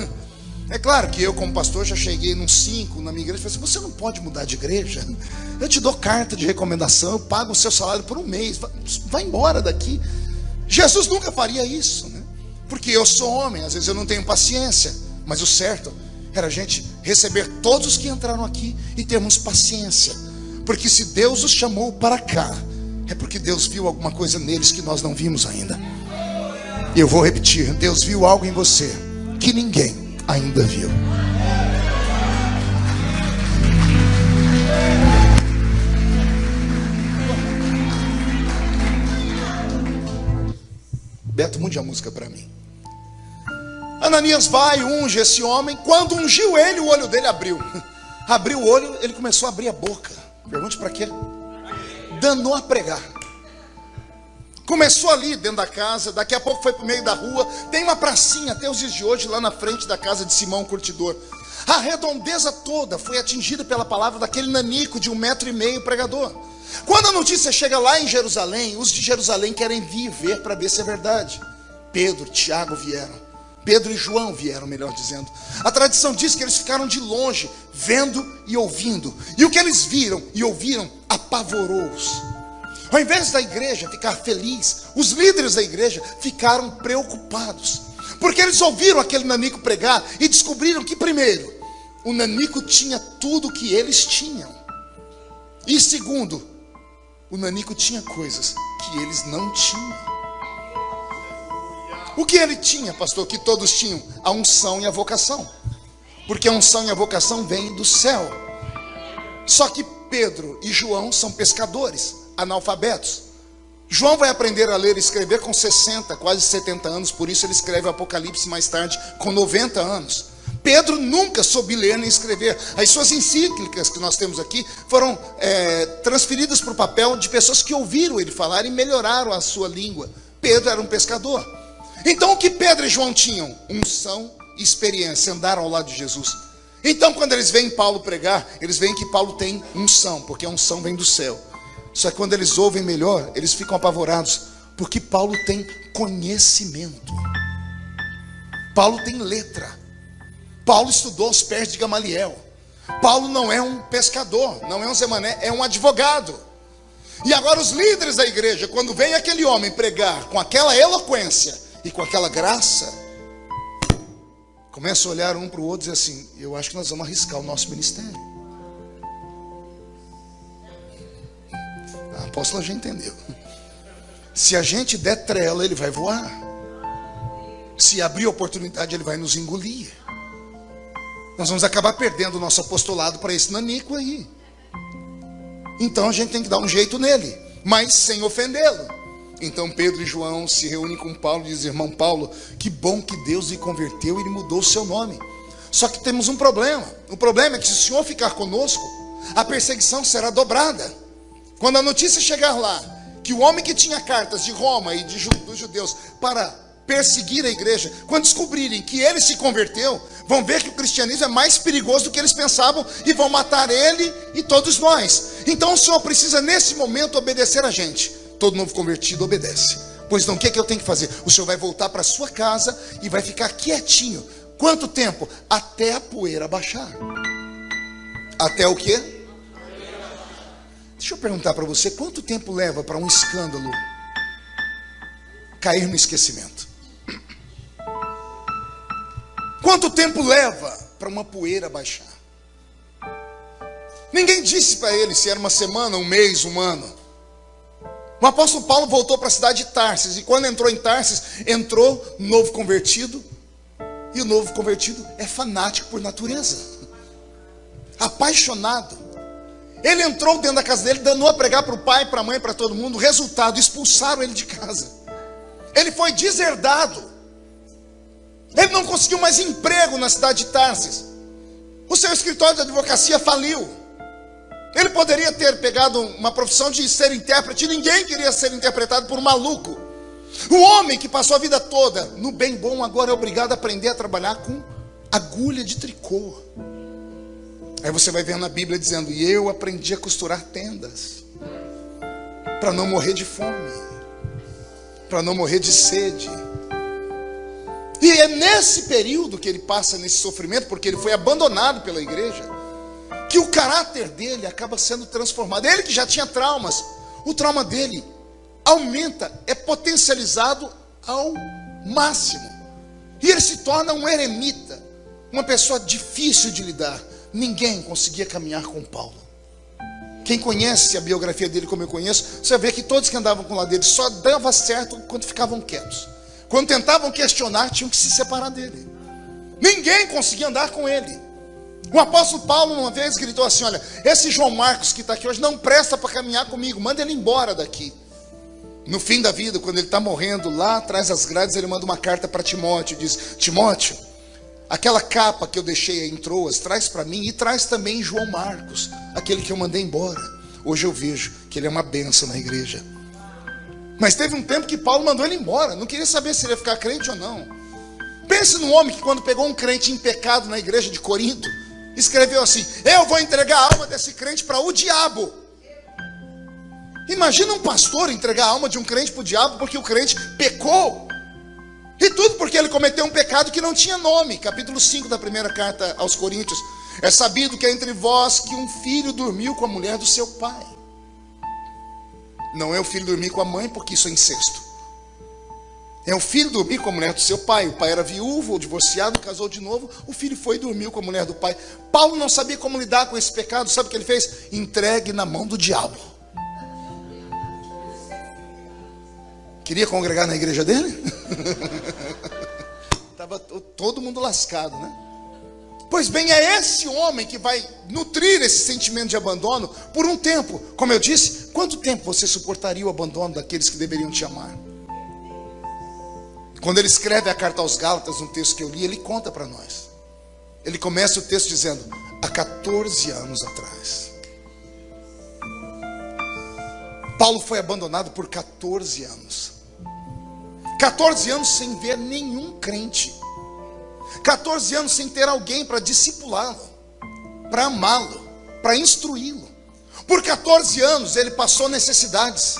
É claro que eu, como pastor, já cheguei num 5 na minha igreja e falei assim: você não pode mudar de igreja? Eu te dou carta de recomendação, eu pago o seu salário por um mês, vai embora daqui. Jesus nunca faria isso, né? Porque eu sou homem, às vezes eu não tenho paciência. Mas o certo era a gente receber todos os que entraram aqui e termos paciência. Porque se Deus os chamou para cá, é porque Deus viu alguma coisa neles que nós não vimos ainda. E eu vou repetir: Deus viu algo em você que ninguém ainda viu. Beto, mude a música para mim. Ananias vai, unge esse homem. Quando ungiu ele, o olho dele abriu. Abriu o olho, ele começou a abrir a boca. Pergunte para quê? Danou a pregar. Começou ali dentro da casa, daqui a pouco foi para o meio da rua. Tem uma pracinha até os dias de hoje lá na frente da casa de Simão Curtidor. A redondeza toda foi atingida pela palavra daquele nanico de 1,5 metro pregador. Quando a notícia chega lá em Jerusalém, os de Jerusalém querem vir ver para ver se é verdade. Pedro, Tiago vieram. Pedro e João vieram, melhor dizendo. A tradição diz que eles ficaram de longe, vendo e ouvindo. E o que eles viram e ouviram apavorou-os. Ao invés da igreja ficar feliz, os líderes da igreja ficaram preocupados. Porque eles ouviram aquele nanico pregar e descobriram que, primeiro, o nanico tinha tudo que eles tinham. E segundo, o nanico tinha coisas que eles não tinham. O que ele tinha, pastor, que todos tinham? A unção e a vocação. Porque a unção e a vocação vêm do céu. Só que Pedro e João são pescadores, analfabetos. João vai aprender a ler e escrever com 60, quase 70 anos. Por isso ele escreve o Apocalipse mais tarde, com 90 anos. Pedro nunca soube ler nem escrever. As suas encíclicas que nós temos aqui foram transferidas para o papel de pessoas que ouviram ele falar e melhoraram a sua língua. Pedro era um pescador. Então o que Pedro e João tinham? Unção e experiência, andaram ao lado de Jesus. Então quando eles veem Paulo pregar, eles veem que Paulo tem unção, porque a unção vem do céu. Só que quando eles ouvem melhor, eles ficam apavorados, porque Paulo tem conhecimento. Paulo tem letra. Paulo estudou aos pés de Gamaliel. Paulo não é um pescador, não é um Zé Mané, é um advogado. E agora os líderes da igreja, quando vem aquele homem pregar com aquela eloquência e com aquela graça, começam a olhar um para o outro e dizer assim: eu acho que nós vamos arriscar o nosso ministério. A apóstola já entendeu. Se a gente der trela, ele vai voar. Se abrir oportunidade, ele vai nos engolir. Nós vamos acabar perdendo o nosso apostolado para esse nanico aí. Então a gente tem que dar um jeito nele, mas sem ofendê-lo. Então Pedro e João se reúnem com Paulo e dizem: irmão Paulo, que bom que Deus lhe converteu e ele mudou o seu nome. Só que temos um problema. O problema é que se o senhor ficar conosco, a perseguição será dobrada. Quando a notícia chegar lá, que o homem que tinha cartas de Roma e dos judeus para perseguir a igreja, quando descobrirem que ele se converteu, vão ver que o cristianismo é mais perigoso do que eles pensavam e vão matar ele e todos nós. Então o senhor precisa nesse momento obedecer a gente. Todo novo convertido obedece. Pois não, o que é que eu tenho que fazer? O senhor vai voltar para sua casa e vai ficar quietinho. Quanto tempo? Até a poeira baixar. Até o quê? Deixa eu perguntar para você, quanto tempo leva para um escândalo cair no esquecimento? Quanto tempo leva para uma poeira baixar? Ninguém disse para ele se era uma semana, um mês, um ano. O apóstolo Paulo voltou para a cidade de Tarsis, e quando entrou em Tarsis, entrou novo convertido, e o novo convertido é fanático por natureza, apaixonado. Ele entrou dentro da casa dele, danou a pregar para o pai, para a mãe, para todo mundo. O resultado, expulsaram ele de casa. Ele foi deserdado. Ele não conseguiu mais emprego na cidade de Tarsis. O seu escritório de advocacia faliu. Ele poderia ter pegado uma profissão de ser intérprete. Ninguém queria ser interpretado por um maluco. O homem que passou a vida toda no bem bom, agora é obrigado a aprender a trabalhar com agulha de tricô. Aí você vai ver na Bíblia dizendo: e eu aprendi a costurar tendas, para não morrer de fome, para não morrer de sede. E é nesse período que ele passa nesse sofrimento, porque ele foi abandonado pela igreja, que o caráter dele acaba sendo transformado. Ele que já tinha traumas, o trauma dele aumenta, é potencializado ao máximo. E ele se torna um eremita, uma pessoa difícil de lidar. Ninguém conseguia caminhar com Paulo. Quem conhece a biografia dele como eu conheço, você vê que todos que andavam com o lado dele só dava certo quando ficavam quietos. Quando tentavam questionar, tinham que se separar dele. Ninguém conseguia andar com ele. O apóstolo Paulo uma vez gritou assim: olha, esse João Marcos que está aqui hoje não presta para caminhar comigo, manda ele embora daqui. No fim da vida, quando ele está morrendo, lá atrás das grades, ele manda uma carta para Timóteo, diz: Timóteo, aquela capa que eu deixei aí em Troas, traz para mim, e traz também João Marcos, aquele que eu mandei embora. Hoje eu vejo que ele é uma bênção na igreja. Mas teve um tempo que Paulo mandou ele embora, não queria saber se ele ia ficar crente ou não. Pense num homem que, quando pegou um crente em pecado na igreja de Corinto, escreveu assim: eu vou entregar a alma desse crente para o diabo. Imagina um pastor entregar a alma de um crente para o diabo porque o crente pecou. E tudo porque ele cometeu um pecado que não tinha nome. Capítulo 5 da primeira carta aos Coríntios: é sabido que é entre vós que um filho dormiu com a mulher do seu pai. Não é o filho dormir com a mãe, porque isso é incesto. É o filho dormir com a mulher do seu pai. O pai era viúvo ou divorciado, casou de novo. O filho foi e dormiu com a mulher do pai. Paulo não sabia como lidar com esse pecado. Sabe o que ele fez? Entregue na mão do diabo. Queria congregar na igreja dele? Estava todo mundo lascado, né? Pois bem, é esse homem que vai nutrir esse sentimento de abandono por um tempo. Como eu disse, quanto tempo você suportaria o abandono daqueles que deveriam te amar? Quando ele escreve a carta aos Gálatas, um texto que eu li, ele conta para nós. Ele começa o texto dizendo: há 14 anos atrás. Paulo foi abandonado por 14 anos. 14 anos sem ver nenhum crente. 14 anos sem ter alguém para discipulá-lo, para amá-lo, para instruí-lo. Por 14 anos ele passou necessidades.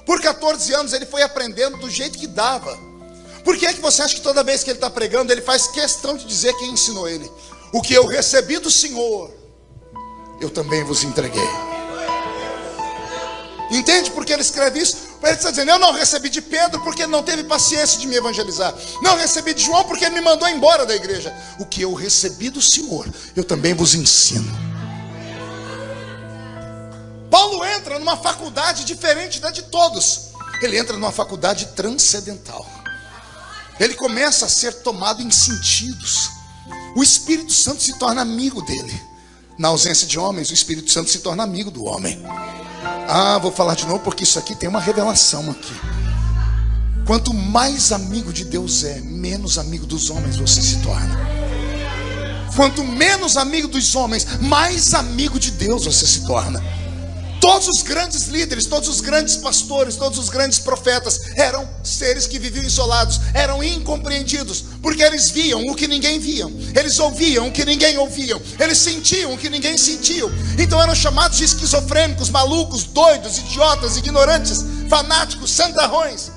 Por 14 anos ele foi aprendendo do jeito que dava. Por que é que você acha que toda vez que ele está pregando, ele faz questão de dizer quem ensinou ele? O que eu recebi do Senhor, eu também vos entreguei. Entende por que ele escreve isso? Ele está dizendo: eu não recebi de Pedro porque ele não teve paciência de me evangelizar. Não recebi de João porque ele me mandou embora da igreja. O que eu recebi do Senhor, eu também vos ensino. Paulo entra numa faculdade diferente da de todos. Ele entra numa faculdade transcendental. Ele começa a ser tomado em sentidos. O Espírito Santo se torna amigo dele. Na ausência de homens, o Espírito Santo se torna amigo do homem. Vou falar de novo porque isso aqui tem uma revelação aqui. Quanto mais amigo de Deus é, menos amigo dos homens você se torna. Quanto menos amigo dos homens, mais amigo de Deus você se torna. Todos os grandes líderes, todos os grandes pastores, todos os grandes profetas eram seres que viviam isolados, eram incompreendidos, porque eles viam o que ninguém via, eles ouviam o que ninguém ouvia, eles sentiam o que ninguém sentia. Então eram chamados de esquizofrênicos, malucos, doidos, idiotas, ignorantes, fanáticos, santarrões.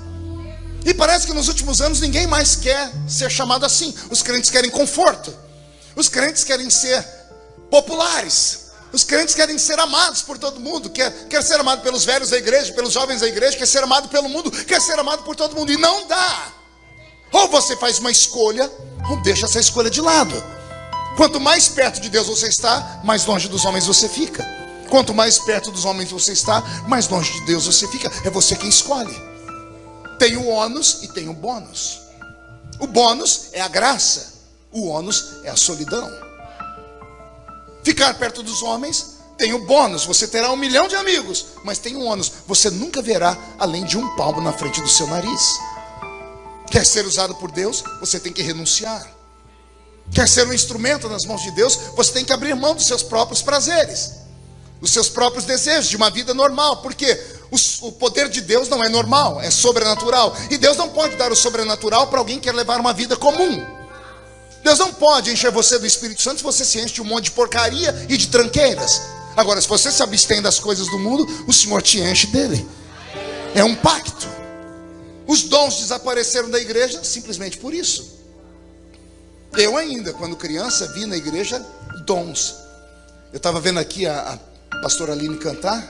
E parece que nos últimos anos ninguém mais quer ser chamado assim. Os crentes querem conforto, os crentes querem ser populares. Os crentes querem ser amados por todo mundo. Quer ser amado pelos velhos da igreja, pelos jovens da igreja. Quer ser amado pelo mundo, quer ser amado por todo mundo. E não dá. Ou você faz uma escolha, ou deixa essa escolha de lado. Quanto mais perto de Deus você está, mais longe dos homens você fica. Quanto mais perto dos homens você está, mais longe de Deus você fica. É você quem escolhe. Tem o ônus e tem o bônus. O bônus é a graça. O ônus é a solidão. Ficar perto dos homens tem o bônus, você terá 1 milhão de amigos, mas tem um ônus, você nunca verá além de um palmo na frente do seu nariz. Quer ser usado por Deus, você tem que renunciar. Quer ser um instrumento nas mãos de Deus, você tem que abrir mão dos seus próprios prazeres. dos seus próprios desejos, de uma vida normal. Porque o poder de Deus não é normal, é sobrenatural. E Deus não pode dar o sobrenatural para alguém que quer levar uma vida comum. Deus não pode encher você do Espírito Santo se você se enche de um monte de porcaria e de tranqueiras. Agora, se você se abstém das coisas do mundo, o Senhor te enche dele. É um pacto. Os dons desapareceram da igreja simplesmente por isso. Eu ainda, quando criança, vi na igreja dons. Eu estava vendo aqui a pastora Aline cantar.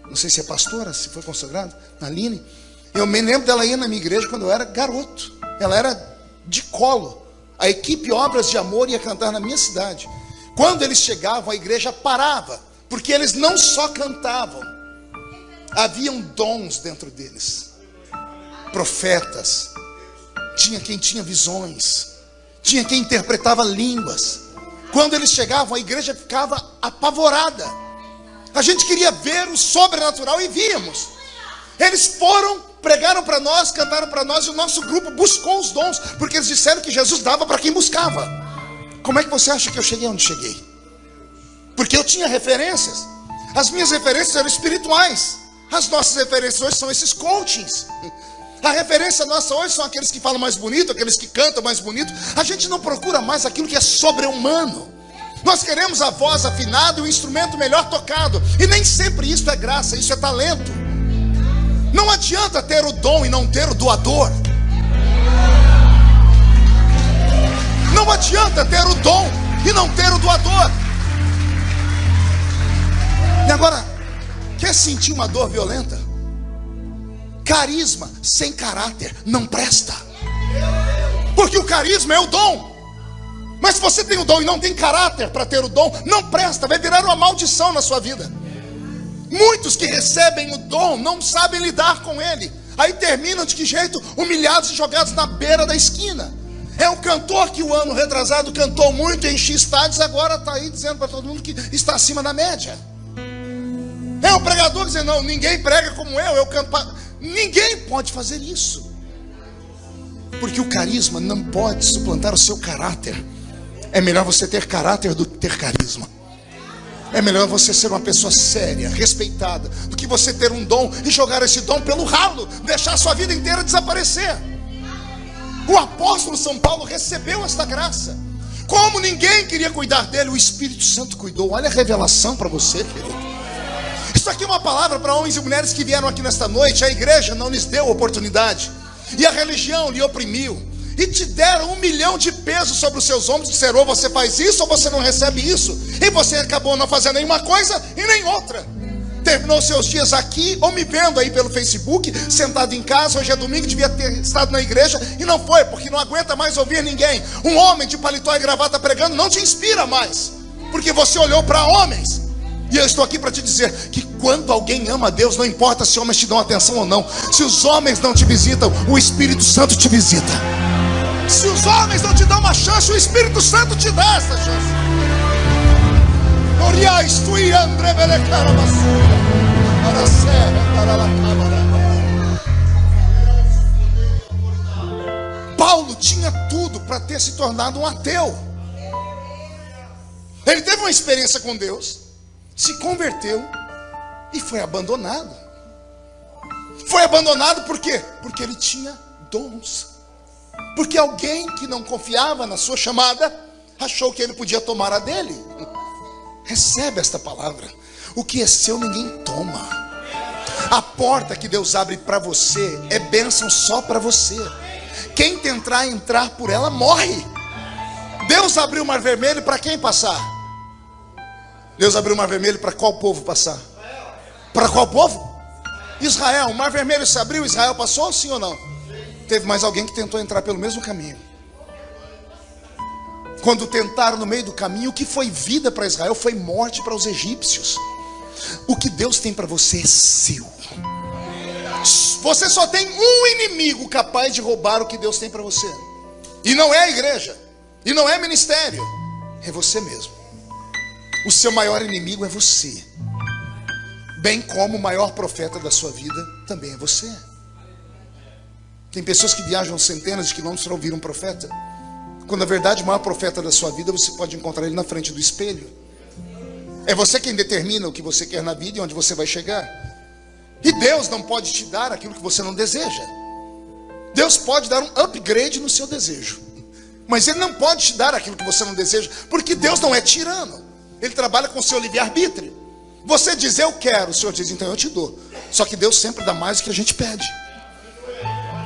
Não sei se é pastora, se foi consagrada, Aline. Eu me lembro dela ir na minha igreja quando eu era garoto. Ela era de colo. A equipe Obras de Amor ia cantar na minha cidade. Quando eles chegavam, a igreja parava, porque eles não só cantavam, haviam dons dentro deles. Profetas, tinha quem tinha visões, tinha quem interpretava línguas. Quando eles chegavam, a igreja ficava apavorada. A gente queria ver o sobrenatural e víamos. Eles foram, pregaram para nós, cantaram para nós, e o nosso grupo buscou os dons, porque eles disseram que Jesus dava para quem buscava. Como é que você acha que eu cheguei onde cheguei? Porque eu tinha referências. As minhas referências eram espirituais. As nossas referências hoje são esses coachings. A referência nossa hoje são aqueles que falam mais bonito, aqueles que cantam mais bonito. A gente não procura mais aquilo que é sobre-humano. Nós queremos a voz afinada e o instrumento melhor tocado. E nem sempre isso é graça, isso é talento. Não adianta ter o dom e não ter o doador. Não adianta ter o dom e não ter o doador. E agora, quer sentir uma dor violenta? Carisma sem caráter não presta. Porque o carisma é o dom. Mas se você tem o dom e não tem caráter para ter o dom, não presta, vai virar uma maldição na sua vida. Muitos que recebem o dom não sabem lidar com ele. Aí terminam de que jeito? Humilhados e jogados na beira da esquina. É o cantor que o ano retrasado cantou muito, enchia estádios, agora está aí dizendo para todo mundo que está acima da média. É o pregador dizendo, não, ninguém prega como eu canto. Ninguém pode fazer isso. Porque o carisma não pode suplantar o seu caráter. É melhor você ter caráter do que ter carisma. É melhor você ser uma pessoa séria, respeitada, do que você ter um dom e jogar esse dom pelo ralo, deixar a sua vida inteira desaparecer. O apóstolo São Paulo recebeu esta graça. Como ninguém queria cuidar dele, o Espírito Santo cuidou. Olha a revelação para você, querido. Isso aqui é uma palavra para homens e mulheres que vieram aqui nesta noite. A igreja não lhes deu oportunidade, e a religião lhe oprimiu, e te deram 1 milhão de pesos sobre os seus ombros, disseram, ou você faz isso ou você não recebe isso, e você acabou não fazendo nenhuma coisa e nem outra. Terminou seus dias aqui, ou me vendo aí pelo Facebook, sentado em casa. Hoje é domingo, devia ter estado na igreja e não foi, porque não aguenta mais ouvir ninguém. Um homem de paletó e gravata pregando não te inspira mais, porque você olhou para homens. E eu estou aqui para te dizer que quando alguém ama a Deus, não importa se homens te dão atenção ou não, se os homens não te visitam, o Espírito Santo te visita. Se os homens não te dão uma chance, o Espírito Santo te dá essa chance. Paulo tinha tudo para ter se tornado um ateu. Ele teve uma experiência com Deus, se converteu e foi abandonado. Foi abandonado por quê? Porque ele tinha dons. Porque alguém que não confiava na sua chamada achou que ele podia tomar a dele. Recebe esta palavra. O que é seu ninguém toma. A porta que Deus abre para você é bênção só para você. Quem tentar entrar por ela morre. Deus abriu o mar vermelho para quem passar? Deus abriu o mar vermelho para qual povo passar? Para qual povo? Israel. O mar vermelho se abriu, Israel passou, sim ou não? Teve mais alguém que tentou entrar pelo mesmo caminho. Quando tentaram no meio do caminho, o que foi vida para Israel foi morte para os egípcios. O que Deus tem para você é seu. Você só tem um inimigo capaz de roubar o que Deus tem para você. E não é a igreja, e não é ministério, é você mesmo. O seu maior inimigo é você. Bem como o maior profeta da sua vida também é você. Tem pessoas que viajam centenas de quilômetros para ouvir um profeta, quando na verdade o maior profeta da sua vida você pode encontrar ele na frente do espelho. É você quem determina o que você quer na vida e onde você vai chegar. E Deus não pode te dar aquilo que você não deseja. Deus pode dar um upgrade no seu desejo, mas Ele não pode te dar aquilo que você não deseja, porque Deus não é tirano. Ele trabalha com o seu livre-arbítrio. Você diz, eu quero, o Senhor diz, então eu te dou. Só que Deus sempre dá mais do que a gente pede.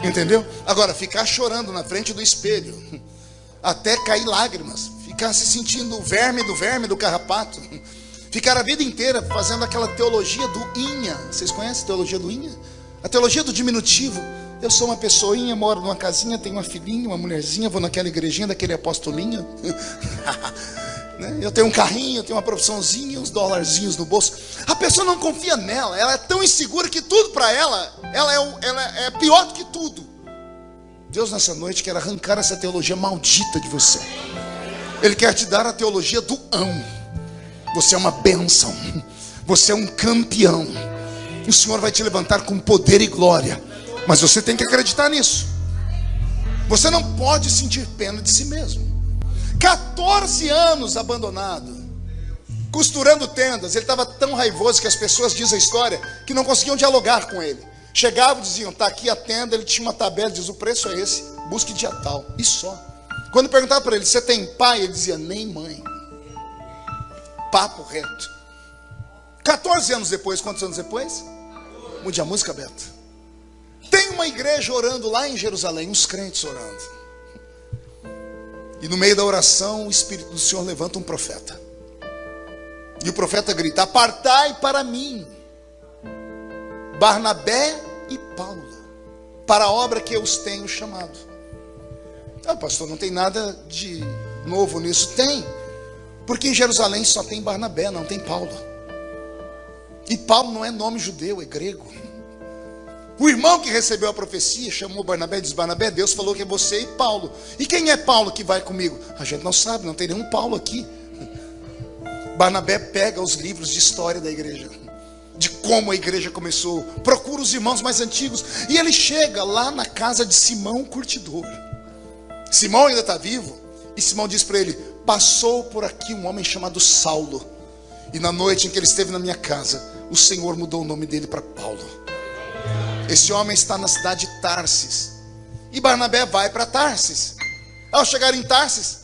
Entendeu? Agora, ficar chorando na frente do espelho, até cair lágrimas, ficar se sentindo o verme do carrapato, ficar a vida inteira fazendo aquela teologia do inha. Vocês conhecem a teologia do inha? A teologia do diminutivo. Eu sou uma pessoinha, moro numa casinha, tenho uma filhinha, uma mulherzinha, vou naquela igrejinha daquele apostolinho. Eu tenho um carrinho, eu tenho uma profissãozinha, uns dolarzinhos no bolso. A pessoa não confia nela, ela é tão insegura que tudo para ela é pior do que tudo. Deus nessa noite quer arrancar essa teologia maldita de você. Ele quer te dar a teologia do ão. Você é uma bênção, você é um campeão. O Senhor vai te levantar com poder e glória, mas você tem que acreditar nisso. Você não pode sentir pena de si mesmo. 14 anos abandonado, costurando tendas. Ele estava tão raivoso que as pessoas, diz a história, que não conseguiam dialogar com ele. Chegavam e diziam, está aqui a tenda. Ele tinha uma tabela, diz, o preço é esse, busque dia tal, e só. Quando perguntava para ele, você tem pai? Ele dizia, nem mãe. Papo reto. 14 anos depois, quantos anos depois? Mude a música, Beto. Tem uma igreja orando lá em Jerusalém, uns crentes orando. E no meio da oração, o Espírito do Senhor levanta um profeta. E o profeta grita, apartai para mim Barnabé e Paulo, para a obra que eu os tenho chamado. Ah, pastor, não tem nada de novo nisso. Tem, porque em Jerusalém só tem Barnabé, não tem Paulo. E Paulo não é nome judeu, é grego. O irmão que recebeu a profecia chamou Barnabé e disse, Barnabé, Deus falou que é você e Paulo. E quem é Paulo que vai comigo? A gente não sabe, não tem nenhum Paulo aqui. Barnabé pega os livros de história da igreja, de como a igreja começou, procura os irmãos mais antigos, e ele chega lá na casa de Simão o curtidor. Simão ainda está vivo, e Simão diz para ele, passou por aqui um homem chamado Saulo, e na noite em que ele esteve na minha casa, o Senhor mudou o nome dele para Paulo. Esse homem está na cidade de Tarsis. E Barnabé vai para Tarsis. Ao chegar em Tarsis,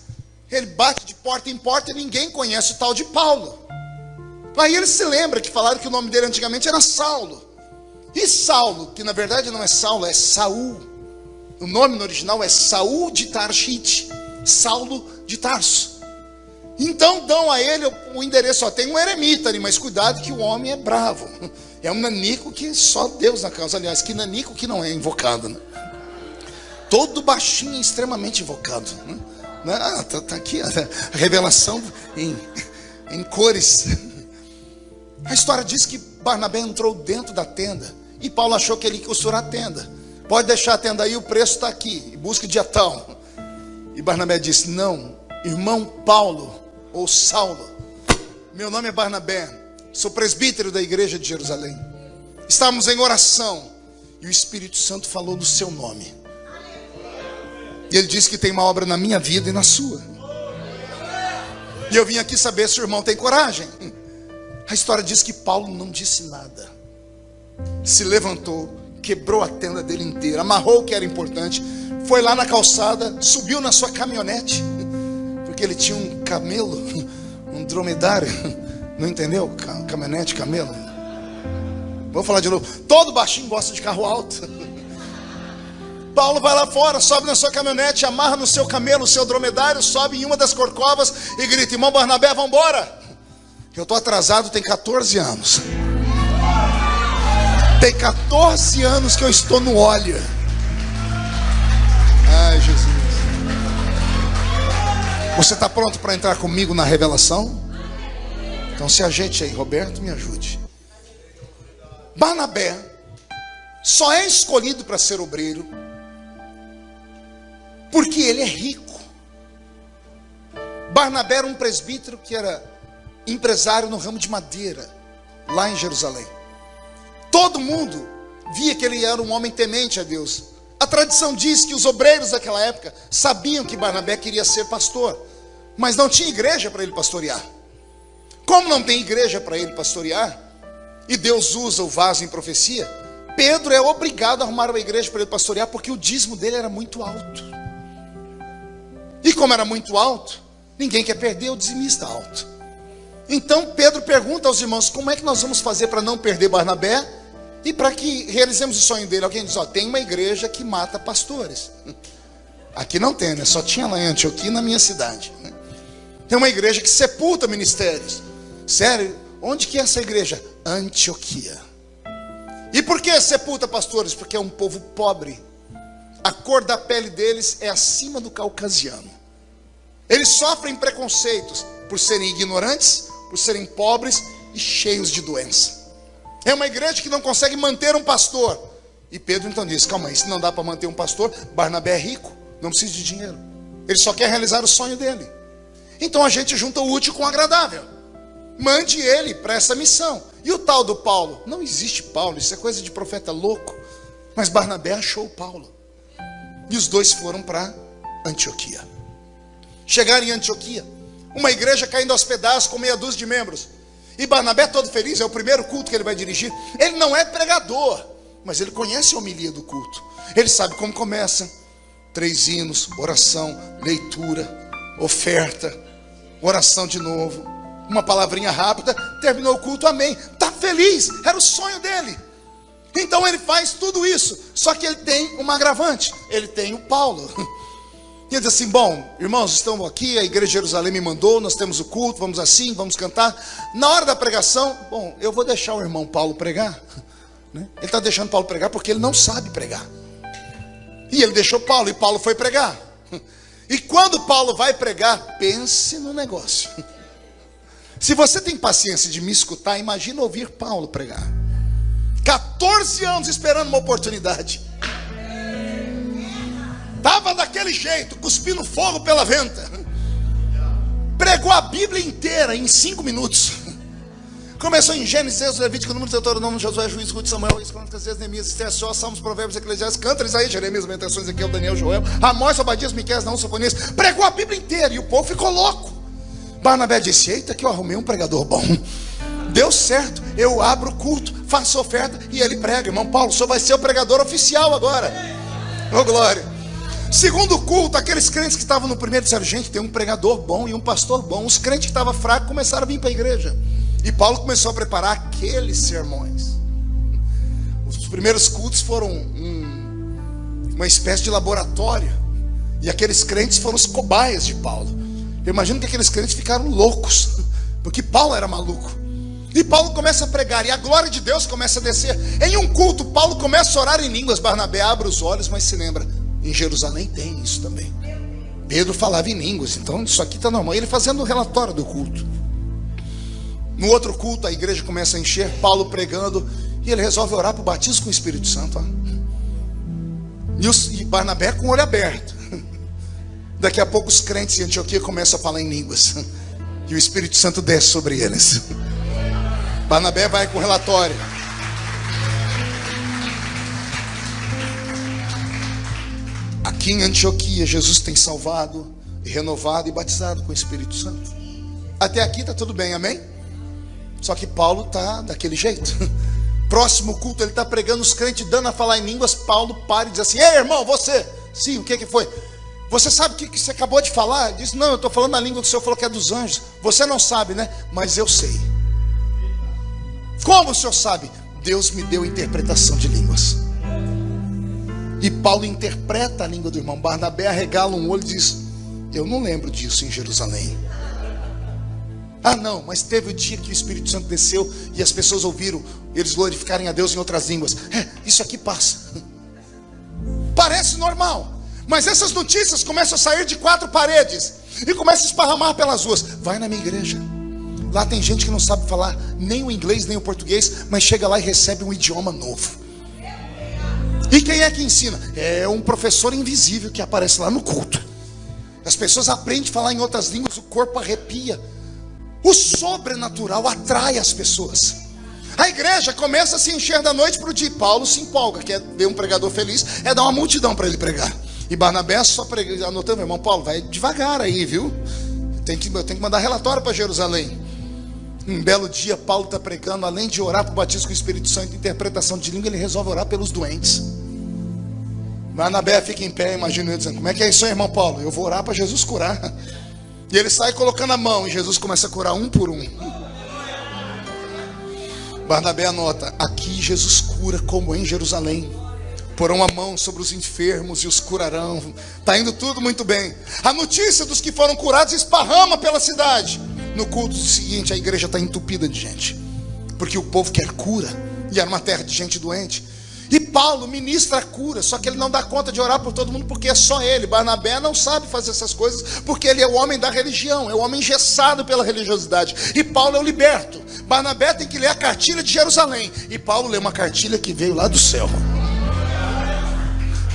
ele bate de porta em porta e ninguém conhece o tal de Paulo. Aí ele se lembra que falaram que o nome dele antigamente era Saulo. E Saulo, que na verdade não é Saulo, é Saul. O nome no original é Saul de Tarshite, Saulo de Tarso. Então dão a ele o endereço. Ó, tem um eremita ali, mas cuidado que o homem é bravo. É um nanico que só Deus na causa. Aliás, que nanico que não é invocado, né? Todo baixinho é extremamente invocado, né? Tá aqui a revelação em cores. A história diz que Barnabé entrou dentro da tenda e Paulo achou que ele ia costurar a tenda. Pode deixar a tenda aí, o preço está aqui, busque dia tal. E Barnabé disse, não, irmão Paulo ou Saulo, meu nome é Barnabé, sou presbítero da igreja de Jerusalém. Estávamos em oração e o Espírito Santo falou no seu nome. E ele disse que tem uma obra na minha vida e na sua. E eu vim aqui saber se o irmão tem coragem. A história diz que Paulo não disse nada. Se levantou, quebrou a tenda dele inteira, amarrou o que era importante, foi lá na calçada, subiu na sua caminhonete, porque ele tinha um camelo, um dromedário. Não entendeu? Caminhonete, camelo. Vou falar de novo. Todo baixinho gosta de carro alto. Paulo vai lá fora, sobe na sua caminhonete, amarra no seu camelo, o seu dromedário, sobe em uma das corcovas e grita, irmão Barnabé, vamos embora. Eu estou atrasado, tem 14 anos. Tem 14 anos que eu estou no óleo. Ai, Jesus. Você está pronto para entrar comigo na revelação? Então se ajeite aí, Roberto, me ajude. Barnabé só é escolhido para ser obreiro porque ele é rico. Barnabé era um presbítero que era empresário no ramo de madeira, lá em Jerusalém. Todo mundo via que ele era um homem temente a Deus. A tradição diz que os obreiros daquela época sabiam que Barnabé queria ser pastor, mas não tinha igreja para ele pastorear. Como não tem igreja para ele pastorear, e Deus usa o vaso em profecia, Pedro é obrigado a arrumar uma igreja para ele pastorear, porque o dízimo dele era muito alto. E como era muito alto, ninguém quer perder o dizimista alto. Então Pedro pergunta aos irmãos: como é que nós vamos fazer para não perder Barnabé e para que realizemos o sonho dele? Alguém diz: ó, tem uma igreja que mata pastores. Aqui não tem, né? Só tinha lá em Antioquia, na minha cidade, né? Tem uma igreja que sepulta ministérios. Sério? Onde que é essa igreja? Antioquia. E por que sepulta pastores? Porque é um povo pobre. A cor da pele deles é acima do caucasiano. Eles sofrem preconceitos por serem ignorantes, por serem pobres e cheios de doença. É uma igreja que não consegue manter um pastor. E Pedro então diz: calma aí, se não dá para manter um pastor, Barnabé é rico, não precisa de dinheiro. Ele só quer realizar o sonho dele. Então a gente junta o útil com o agradável. Mande ele para essa missão. E o tal do Paulo? Não existe Paulo, isso é coisa de profeta louco. Mas Barnabé achou Paulo. E os dois foram para Antioquia. Chegaram em Antioquia, uma igreja caindo aos pedaços com meia dúzia de membros. E Barnabé todo feliz, é o primeiro culto que ele vai dirigir. Ele não é pregador, mas ele conhece a homilia do culto. Ele sabe como começa: 3 hinos, oração, leitura, oferta, oração de novo, uma palavrinha rápida, terminou o culto, amém. Está feliz, era o sonho dele. Então ele faz tudo isso. Só que ele tem uma agravante: ele tem o Paulo. E ele diz assim: bom, irmãos, estamos aqui, a igreja de Jerusalém me mandou, nós temos o culto, vamos assim, vamos cantar. Na hora da pregação, bom, eu vou deixar o irmão Paulo pregar, né? Ele está deixando Paulo pregar porque ele não sabe pregar. E ele deixou Paulo, e Paulo foi pregar. E quando Paulo vai pregar, pense no negócio. Se você tem paciência de me escutar, imagina ouvir Paulo pregar. 14 anos esperando uma oportunidade. Estava daquele jeito, cuspindo fogo pela venta. Pregou a Bíblia inteira em 5 minutos. Começou em Gênesis, Levítico, Número, Deuteronômio, Josué, Juízes, Ruth, Samuel, Reis, Crônicas, Neemias, Esther, Só, Salmos, Provérbios, Eclesiastes, Cântaros, Isaías, Jeremias, Lamentações, Ezequiel, Daniel, Joel, Amós, Obadias, Miqueias, Naum, Sofonias. Pregou a Bíblia inteira e o povo ficou louco. Barnabé disse: eita, que eu arrumei um pregador bom. Deu certo, eu abro o culto, faço oferta e ele prega. Irmão Paulo, o senhor vai ser o pregador oficial agora. Ô glória. Segundo culto, aqueles crentes que estavam no primeiro disseram: gente, tem um pregador bom e um pastor bom. Os crentes que estavam fracos começaram a vir para a igreja. E Paulo começou a preparar aqueles sermões. Os primeiros cultos foram uma espécie de laboratório. E aqueles crentes foram os cobaias de Paulo. Eu imagino que aqueles crentes ficaram loucos, porque Paulo era maluco. E Paulo começa a pregar, e a glória de Deus começa a descer. Em um culto, Paulo começa a orar em línguas. Barnabé abre os olhos, mas se lembra: em Jerusalém tem isso também. Pedro falava em línguas, então isso aqui está normal. Ele fazendo o relatório do culto. No outro culto, a igreja começa a encher, Paulo pregando, e ele resolve orar para o batismo com o Espírito Santo. E Barnabé com o olho aberto. Daqui a pouco os crentes em Antioquia começam a falar em línguas, e o Espírito Santo desce sobre eles. Barnabé vai com o relatório. Aqui em Antioquia, Jesus tem salvado, renovado e batizado com o Espírito Santo. Até aqui está tudo bem, amém? Só que Paulo está daquele jeito. Próximo culto, ele está pregando, os crentes dando a falar em línguas. Paulo para e diz assim: ei, irmão, você? Sim, o que foi? Você sabe o que você acabou de falar? Ele diz: não, eu estou falando na língua que o senhor falou que é dos anjos. Você não sabe, né? Mas eu sei. Como o senhor sabe? Deus me deu interpretação de línguas. E Paulo interpreta a língua do irmão. Barnabé arregala um olho e diz: eu não lembro disso em Jerusalém. Ah não, mas teve o dia que o Espírito Santo desceu e as pessoas ouviram eles glorificarem a Deus em outras línguas. Isso aqui passa. Parece normal, mas essas notícias começam a sair de 4 paredes e começam a esparramar pelas ruas. Vai na minha igreja. Lá tem gente que não sabe falar nem o inglês nem o português, mas chega lá e recebe um idioma novo. E quem é que ensina? É um professor invisível que aparece lá no culto. As pessoas aprendem a falar em outras línguas, o corpo arrepia. O sobrenatural atrai as pessoas. A igreja começa a se encher da noite para o dia. Paulo se empolga, quer ver um pregador feliz, é dar uma multidão para ele pregar. E Barnabé só prega, anotando: irmão Paulo, vai devagar aí, viu? Eu tenho que mandar relatório para Jerusalém. Um belo dia, Paulo está pregando, além de orar para o batismo com o Espírito Santo e interpretação de língua, ele resolve orar pelos doentes. Barnabé fica em pé, imagina ele dizendo: como é que é isso aí, irmão Paulo? Eu vou orar para Jesus curar. E ele sai colocando a mão, e Jesus começa a curar um por um. Barnabé anota: aqui Jesus cura como em Jerusalém. Porão a mão sobre os enfermos e os curarão. Está indo tudo muito bem. A notícia dos que foram curados esparrama pela cidade. No culto seguinte, a igreja está entupida de gente, porque o povo quer cura, e era uma terra de gente doente. E Paulo ministra a cura, só que ele não dá conta de orar por todo mundo, porque é só ele. Barnabé não sabe fazer essas coisas, porque ele é o homem da religião, é o homem engessado pela religiosidade. E Paulo é o liberto. Barnabé tem que ler a cartilha de Jerusalém, e Paulo lê uma cartilha que veio lá do céu.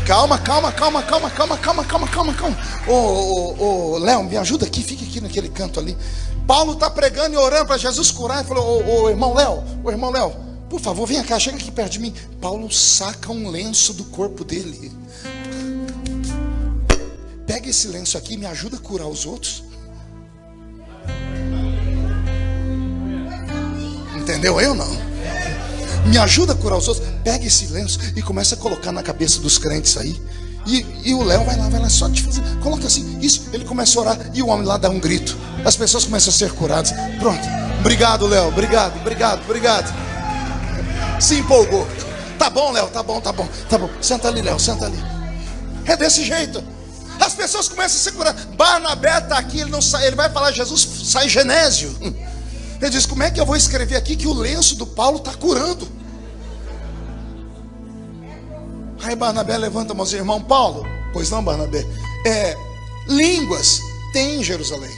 Calma. Ô, Léo, me ajuda aqui, fica aqui naquele canto ali. Paulo está pregando e orando para Jesus curar, e falou: ô irmão Léo, por favor, vem cá, chega aqui perto de mim. Paulo saca um lenço do corpo dele. Pega esse lenço aqui e me ajuda a curar os outros. Entendeu aí ou não? Me ajuda a curar os outros. Pega esse lenço e começa a colocar na cabeça dos crentes aí. E o Léo vai lá, só te fazer. Coloca assim, isso. Ele começa a orar e o homem lá dá um grito. As pessoas começam a ser curadas. Pronto. Obrigado, Léo. Obrigado. Se empolgou. Tá bom, Léo, tá bom. Senta ali, Léo, senta ali. É desse jeito. As pessoas começam a ser curadas. Barnabé está aqui, ele não sai, ele vai falar Jesus, sai Genésio. Ele diz: como é que eu vou escrever aqui que o lenço do Paulo está curando? Aí Barnabé levanta a mão e diz: irmão Paulo, pois não, Barnabé, línguas tem em Jerusalém.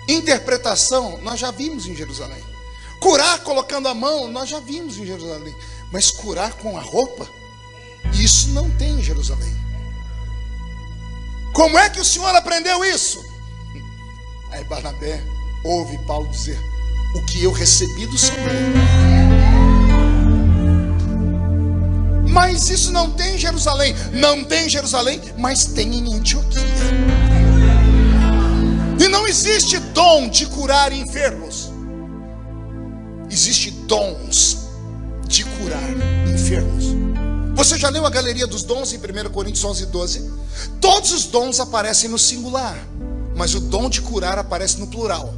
Interpretação, nós já vimos em Jerusalém. Curar colocando a mão, nós já vimos em Jerusalém. Mas curar com a roupa, isso não tem em Jerusalém. Como é que o senhor aprendeu isso? Aí Barnabé ouve Paulo dizer: o que eu recebi do Senhor. Mas isso não tem em Jerusalém. Não tem em Jerusalém, mas tem em Antioquia. E não existe dom de curar enfermos. Existe dons de curar enfermos. Você já leu a galeria dos dons em 1 Coríntios 11:12? Todos os dons aparecem no singular, mas o dom de curar aparece no plural.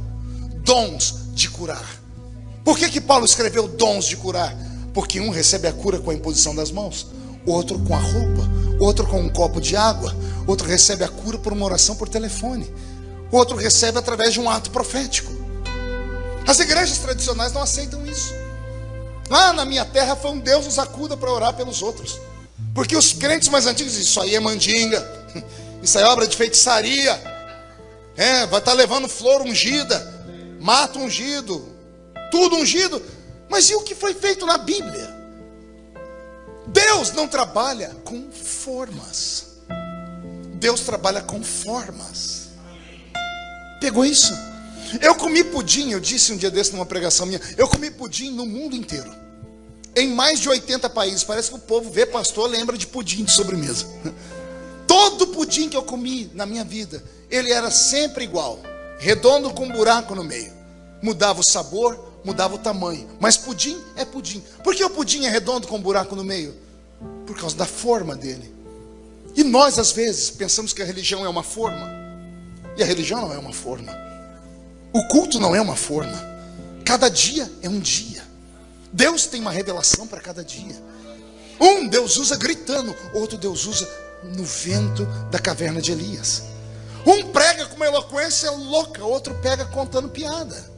Dons de curar. Por que Paulo escreveu dons de curar? Porque um recebe a cura com a imposição das mãos, outro com a roupa, outro com um copo de água, outro recebe a cura por uma oração por telefone, outro recebe através de um ato profético. As igrejas tradicionais não aceitam isso. Lá na minha terra foi um Deus nos acuda para orar pelos outros, porque os crentes mais antigos dizem: isso aí é mandinga, isso aí é obra de feitiçaria, vai estar levando flor ungida, mato ungido, tudo ungido. Mas e o que foi feito na Bíblia? Deus não trabalha com formas, Deus trabalha com formas. Pegou isso? Eu comi pudim, eu disse um dia desse numa pregação minha, eu comi pudim no mundo inteiro, em mais de 80 países. Parece que o povo vê pastor, lembra de pudim de sobremesa. Todo pudim que eu comi na minha vida, ele era sempre igual, redondo com um buraco no meio. Mudava o sabor, mudava o tamanho, mas pudim é pudim. Por que o pudim é redondo com um buraco no meio? Por causa da forma dele. E nós às vezes pensamos que a religião é uma forma, e a religião não é uma forma. O culto não é uma forma. Cada dia é um dia. Deus tem uma revelação para cada dia. Um Deus usa gritando, outro Deus usa no vento da caverna de Elias. Um prega com uma eloquência louca, outro pega contando piada.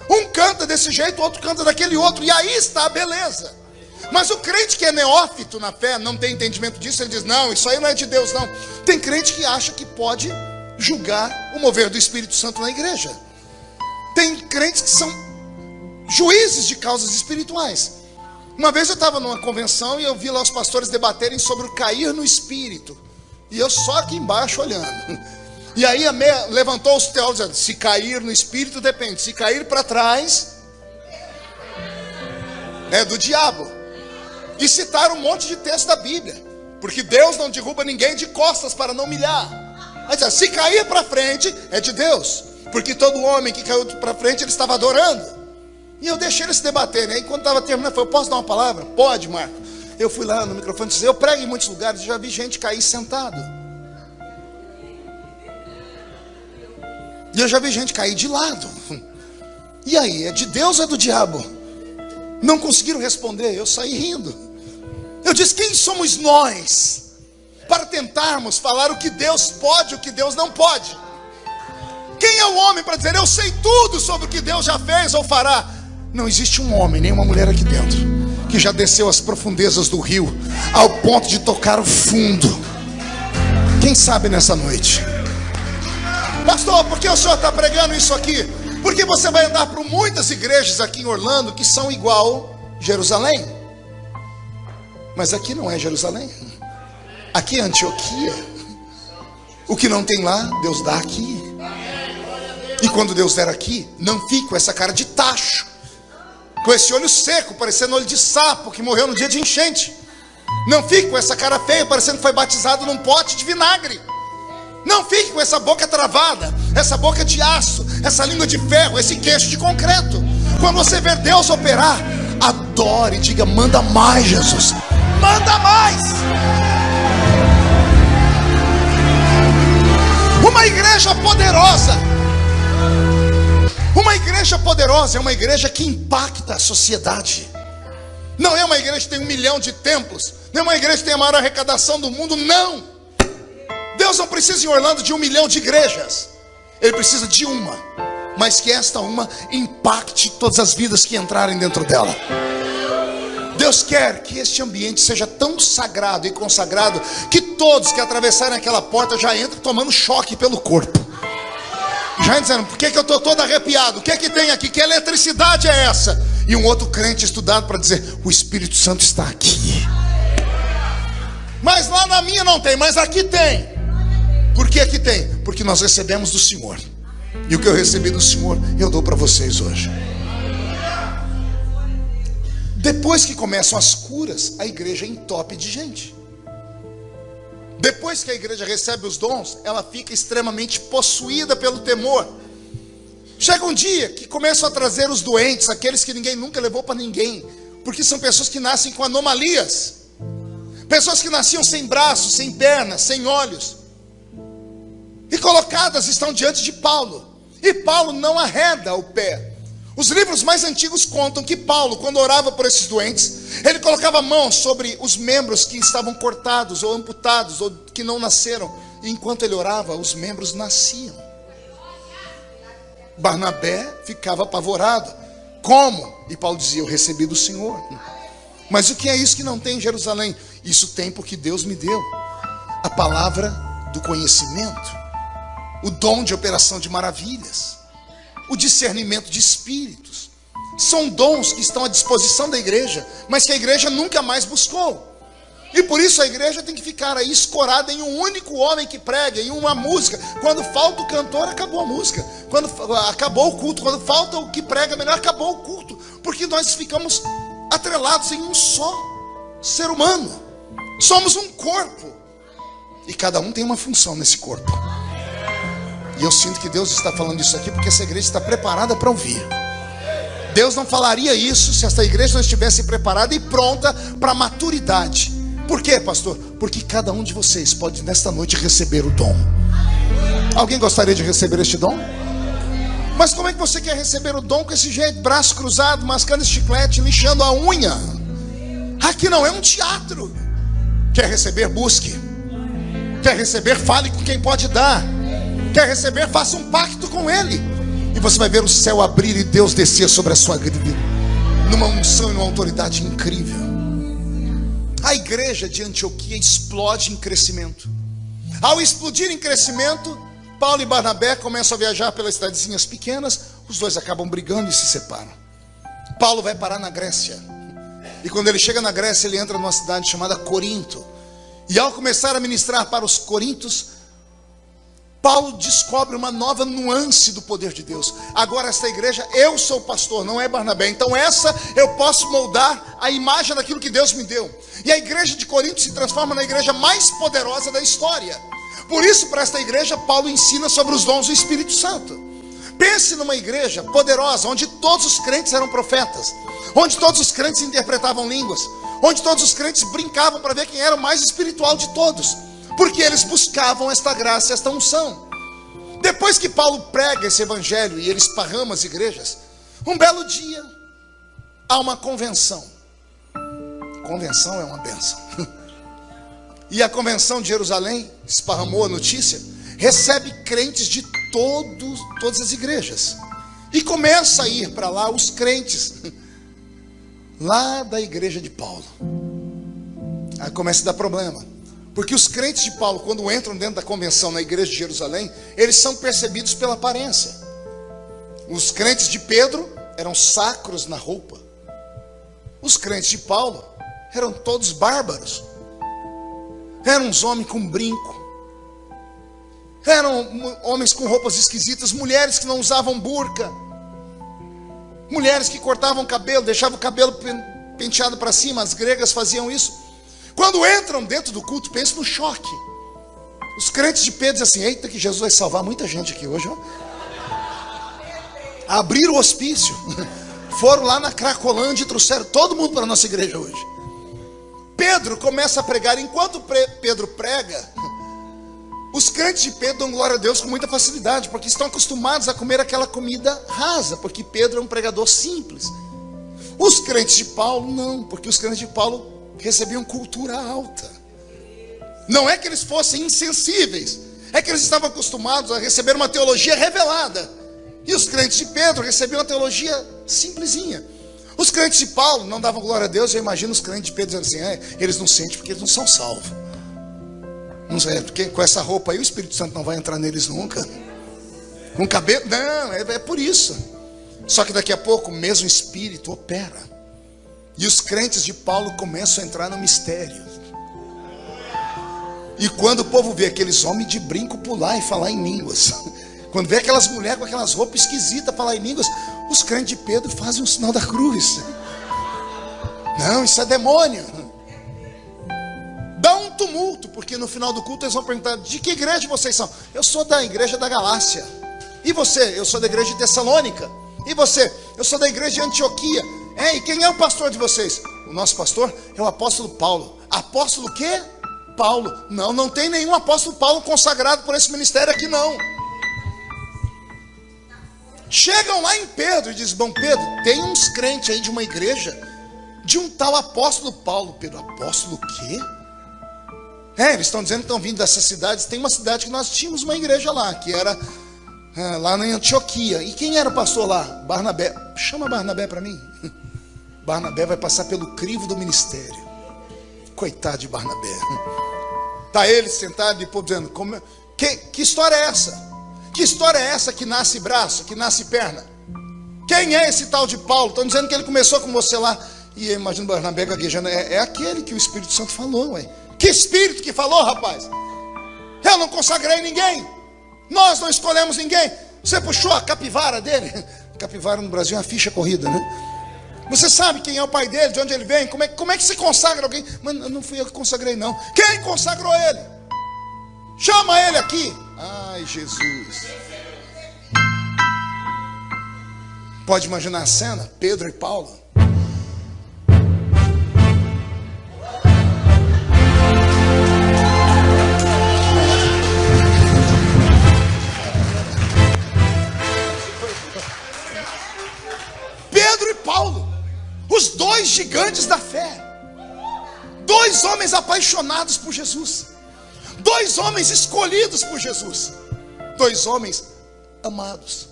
Um canta desse jeito, outro canta daquele outro, e aí está a beleza. Mas o crente que é neófito na fé, não tem entendimento disso, ele diz: não, isso aí não é de Deus não. Tem crente que acha que pode julgar o mover do Espírito Santo na igreja. Tem crentes que são juízes de causas espirituais. Uma vez eu estava numa convenção e eu vi lá os pastores debaterem sobre o cair no espírito, e eu só aqui embaixo olhando. E aí levantou os teólogos dizendo: se cair no espírito depende, se cair para trás é do diabo. E citaram um monte de texto da Bíblia, porque Deus não derruba ninguém de costas para não humilhar. Mas se cair para frente é de Deus. Porque todo homem que caiu para frente, ele estava adorando. E eu deixei eles se debaterem. Aí quando estava terminando, eu falei, posso dar uma palavra? Pode, Marco. Eu fui lá no microfone e disse, eu prego em muitos lugares, já vi gente cair sentado. E eu já vi gente cair de lado. E aí, é de Deus ou é do diabo? Não conseguiram responder, eu saí rindo. Eu disse, quem somos nós para tentarmos falar o que Deus pode e o que Deus não pode? Quem é o homem para dizer, eu sei tudo sobre o que Deus já fez ou fará? Não existe um homem, nem uma mulher aqui dentro que já desceu às profundezas do rio ao ponto de tocar o fundo. Quem sabe nessa noite? Pastor, por que o senhor está pregando isso aqui? Porque você vai andar por muitas igrejas aqui em Orlando que são igual Jerusalém. Mas aqui não é Jerusalém. Aqui é Antioquia. O que não tem lá, Deus dá aqui. E quando Deus der aqui, não fique com essa cara de tacho, com esse olho seco, parecendo olho de sapo que morreu no dia de enchente. Não fique com essa cara feia, parecendo que foi batizado num pote de vinagre. Não fique com essa boca travada, essa boca de aço, essa língua de ferro, esse queixo de concreto. Quando você ver Deus operar, adore e diga, manda mais, Jesus, manda mais. Uma igreja poderosa. Uma igreja poderosa é uma igreja que impacta a sociedade. Não é uma igreja que tem 1 milhão de templos, não é uma igreja que tem a maior arrecadação do mundo, não. Deus não precisa em Orlando de 1 milhão de igrejas. Ele precisa de uma, mas que esta uma impacte todas as vidas que entrarem dentro dela. Deus quer que este ambiente seja tão sagrado e consagrado que todos que atravessarem aquela porta já entram tomando choque pelo corpo. Já dizendo, por que eu estou todo arrepiado? O que é que tem aqui? Que eletricidade é essa? E um outro crente estudado para dizer, o Espírito Santo está aqui. Mas lá na minha não tem, mas aqui tem. Por que aqui tem? Porque nós recebemos do Senhor. E o que eu recebi do Senhor, eu dou para vocês hoje. Depois que começam as curas, a igreja entope de gente. Depois que a igreja recebe os dons, ela fica extremamente possuída pelo temor. Chega um dia que começam a trazer os doentes, aqueles que ninguém nunca levou para ninguém, porque são pessoas que nascem com anomalias, pessoas que nasciam sem braços, sem pernas, sem olhos, e colocadas estão diante de Paulo, e Paulo não arreda o pé. Os livros mais antigos contam que Paulo, quando orava por esses doentes, ele colocava a mão sobre os membros que estavam cortados ou amputados ou que não nasceram, e enquanto ele orava, os membros nasciam. Barnabé ficava apavorado. Como? E Paulo dizia, eu recebi do Senhor. Mas o que é isso que não tem em Jerusalém? Isso tem porque Deus me deu a palavra do conhecimento, o dom de operação de maravilhas, o discernimento de espíritos. São dons que estão à disposição da igreja, mas que a igreja nunca mais buscou. E por isso a igreja tem que ficar aí escorada em um único homem que prega, em uma música. Quando falta o cantor, acabou a música. Quando acabou o culto, quando falta o que prega melhor, acabou o culto. Porque nós ficamos atrelados em um só ser humano. Somos um corpo. E cada um tem uma função nesse corpo. E eu sinto que Deus está falando isso aqui porque essa igreja está preparada para ouvir. Deus não falaria isso se essa igreja não estivesse preparada e pronta para a maturidade. Por quê, pastor? Porque cada um de vocês pode nesta noite receber o dom. Alguém gostaria de receber este dom? Mas como é que você quer receber o dom com esse jeito? Braço cruzado, mascando esse chiclete, lixando a unha. Aqui não é um teatro. Quer receber? Busque. Quer receber? Fale com quem pode dar. Quer receber? Faça um pacto com Ele. E você vai ver o céu abrir e Deus descer sobre a sua vida numa unção e numa autoridade incrível. A igreja de Antioquia explode em crescimento. Ao explodir em crescimento, Paulo e Barnabé começam a viajar pelas cidadezinhas pequenas. Os dois acabam brigando e se separam. Paulo vai parar na Grécia. E quando ele chega na Grécia, ele entra numa cidade chamada Corinto. E ao começar a ministrar para os coríntios, Paulo descobre uma nova nuance do poder de Deus. Agora esta igreja, eu sou o pastor, não é Barnabé. Então essa eu posso moldar a imagem daquilo que Deus me deu. E a igreja de Corinto se transforma na igreja mais poderosa da história. Por isso, para esta igreja, Paulo ensina sobre os dons do Espírito Santo. Pense numa igreja poderosa, onde todos os crentes eram profetas, onde todos os crentes interpretavam línguas, onde todos os crentes brincavam para ver quem era o mais espiritual de todos, porque eles buscavam esta graça, esta unção. Depois que Paulo prega esse evangelho e ele esparrama as igrejas, um belo dia há uma convenção. Convenção é uma bênção. E a convenção de Jerusalém esparramou a notícia, recebe crentes de todas as igrejas, e começa a ir para lá os crentes lá da igreja de Paulo. Aí começa a dar problema, porque os crentes de Paulo, quando entram dentro da convenção na igreja de Jerusalém, eles são percebidos pela aparência. Os crentes de Pedro eram sacros na roupa, os crentes de Paulo eram todos bárbaros, eram uns homens com brinco, eram homens com roupas esquisitas, mulheres que não usavam burca, mulheres que cortavam cabelo, deixavam o cabelo penteado para cima. As gregas faziam isso. Quando entram dentro do culto, pense no choque. Os crentes de Pedro dizem assim: eita, que Jesus vai salvar muita gente aqui hoje, ó. Abriram o hospício, foram lá na Cracolândia e trouxeram todo mundo para a nossa igreja hoje. Pedro começa a pregar. Enquanto Pedro prega, os crentes de Pedro dão glória a Deus com muita facilidade, porque estão acostumados a comer aquela comida rasa, porque Pedro é um pregador simples. Os crentes de Paulo não, porque os crentes de Paulo recebiam cultura alta. Não é que eles fossem insensíveis, é que eles estavam acostumados a receber uma teologia revelada. E os crentes de Pedro recebiam uma teologia simplesinha. Os crentes de Paulo não davam glória a Deus. Eu imagino os crentes de Pedro dizendo assim: eles não sentem porque eles não são salvos. Não sei, porque com essa roupa aí o Espírito Santo não vai entrar neles nunca. Com cabelo, não, é por isso. Só que daqui a pouco o mesmo Espírito opera, e os crentes de Paulo começam a entrar no mistério. E quando o povo vê aqueles homens de brinco pular e falar em línguas, quando vê aquelas mulheres com aquelas roupas esquisitas falar em línguas, os crentes de Pedro fazem um sinal da cruz. Não, isso é demônio. Dá um tumulto, porque no final do culto eles vão perguntar: de que igreja vocês são? Eu sou da igreja da Galácia. E você? Eu sou da igreja de Tessalônica. E você? Eu sou da igreja de Antioquia. E quem é o pastor de vocês? O nosso pastor é o apóstolo Paulo. Apóstolo o quê? Paulo. Não, não tem nenhum apóstolo Paulo consagrado por esse ministério aqui não. Chegam lá em Pedro e dizem: bom, Pedro, tem uns crentes aí de uma igreja de um tal apóstolo Paulo. Pedro: apóstolo o quê? Eles estão dizendo que estão vindo dessas cidades. Tem uma cidade que nós tínhamos uma igreja lá, que era lá na Antioquia. E quem era o pastor lá? Barnabé. Chama Barnabé para mim. Barnabé vai passar pelo crivo do ministério. Coitado de Barnabé. Está ele sentado e o povo dizendo: que história é essa? Que história é essa que nasce braço, que nasce perna? Quem é esse tal de Paulo? Estão dizendo que ele começou com você lá. E eu imagino Barnabé gaguejando: é aquele que o Espírito Santo falou, ué. Que Espírito que falou, rapaz? Eu não consagrei ninguém. Nós não escolhemos ninguém. Você puxou a capivara dele. Capivara no Brasil é uma ficha corrida, né? Você sabe quem é o pai dele, de onde ele vem? Como é que se consagra alguém? Mas não fui eu que consagrei não. Quem consagrou ele? Chama ele aqui. Ai, Jesus. Pode imaginar a cena? Pedro e Paulo. Pedro e Paulo, os dois gigantes da fé, dois homens apaixonados por Jesus, dois homens escolhidos por Jesus, dois homens amados,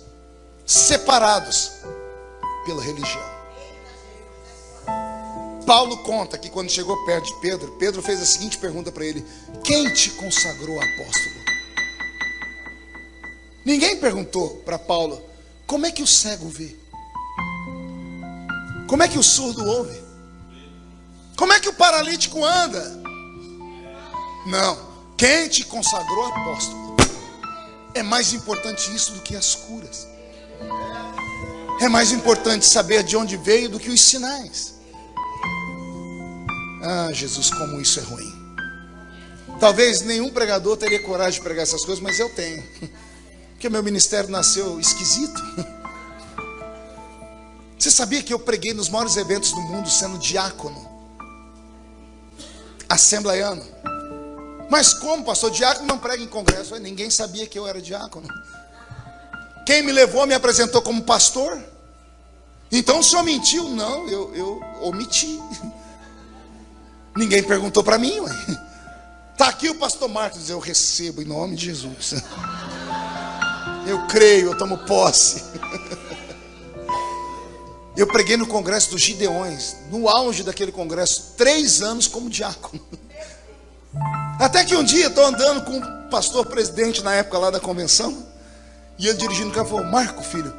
separados pela religião. Paulo conta que quando chegou perto de Pedro, Pedro fez a seguinte pergunta para ele: quem te consagrou apóstolo? Ninguém perguntou para Paulo: como é que o cego vê? Como é que o surdo ouve? Como é que o paralítico anda? Não. Quem te consagrou apóstolo? É mais importante isso do que as curas. É mais importante saber de onde veio do que os sinais. Ah, Jesus, como isso é ruim. Talvez nenhum pregador teria coragem de pregar essas coisas, mas eu tenho. Porque meu ministério nasceu esquisito. Você sabia que eu preguei nos maiores eventos do mundo sendo diácono? Assembleiano. Mas como, pastor? Diácono não prega em congresso. Ninguém sabia que eu era diácono. Quem me levou me apresentou como pastor. Então o senhor mentiu? Não, eu omiti. Ninguém perguntou para mim, ué. Tá aqui o pastor Marcos, eu recebo em nome de Jesus. Eu creio, eu tomo posse. Eu preguei no congresso dos Gideões, no auge daquele congresso, 3 anos como diácono. Até que um dia eu estou andando com o pastor presidente na época lá da convenção, e ele dirigindo o carro falou: Marco, filho,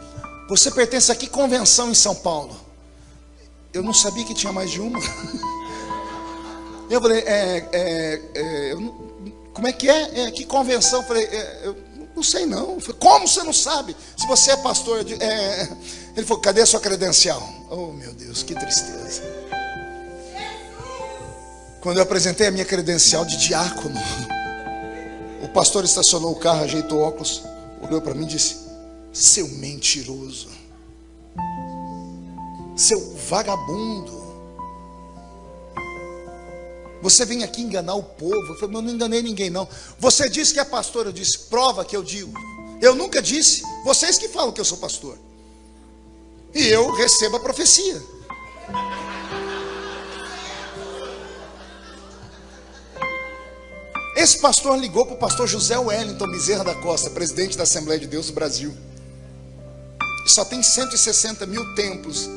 você pertence a que convenção em São Paulo? Eu não sabia que tinha mais de uma. Eu falei, como é que é? Que convenção? Eu falei, eu não sei não. Eu falei, como você não sabe? Se você é pastor. Ele falou, cadê a sua credencial? Oh meu Deus, que tristeza. Quando eu apresentei a minha credencial de diácono, o pastor estacionou o carro, ajeitou o óculos, olhou para mim e disse: seu mentiroso, seu vagabundo, você vem aqui enganar o povo. Eu falei, eu não enganei ninguém não. Você disse que é pastor. Eu disse, prova que eu digo. Eu nunca disse. Vocês que falam que eu sou pastor. E eu recebo a profecia. Esse pastor ligou para o pastor José Wellington Bezerra da Costa, presidente da Assembleia de Deus do Brasil. Só tem 160 mil templos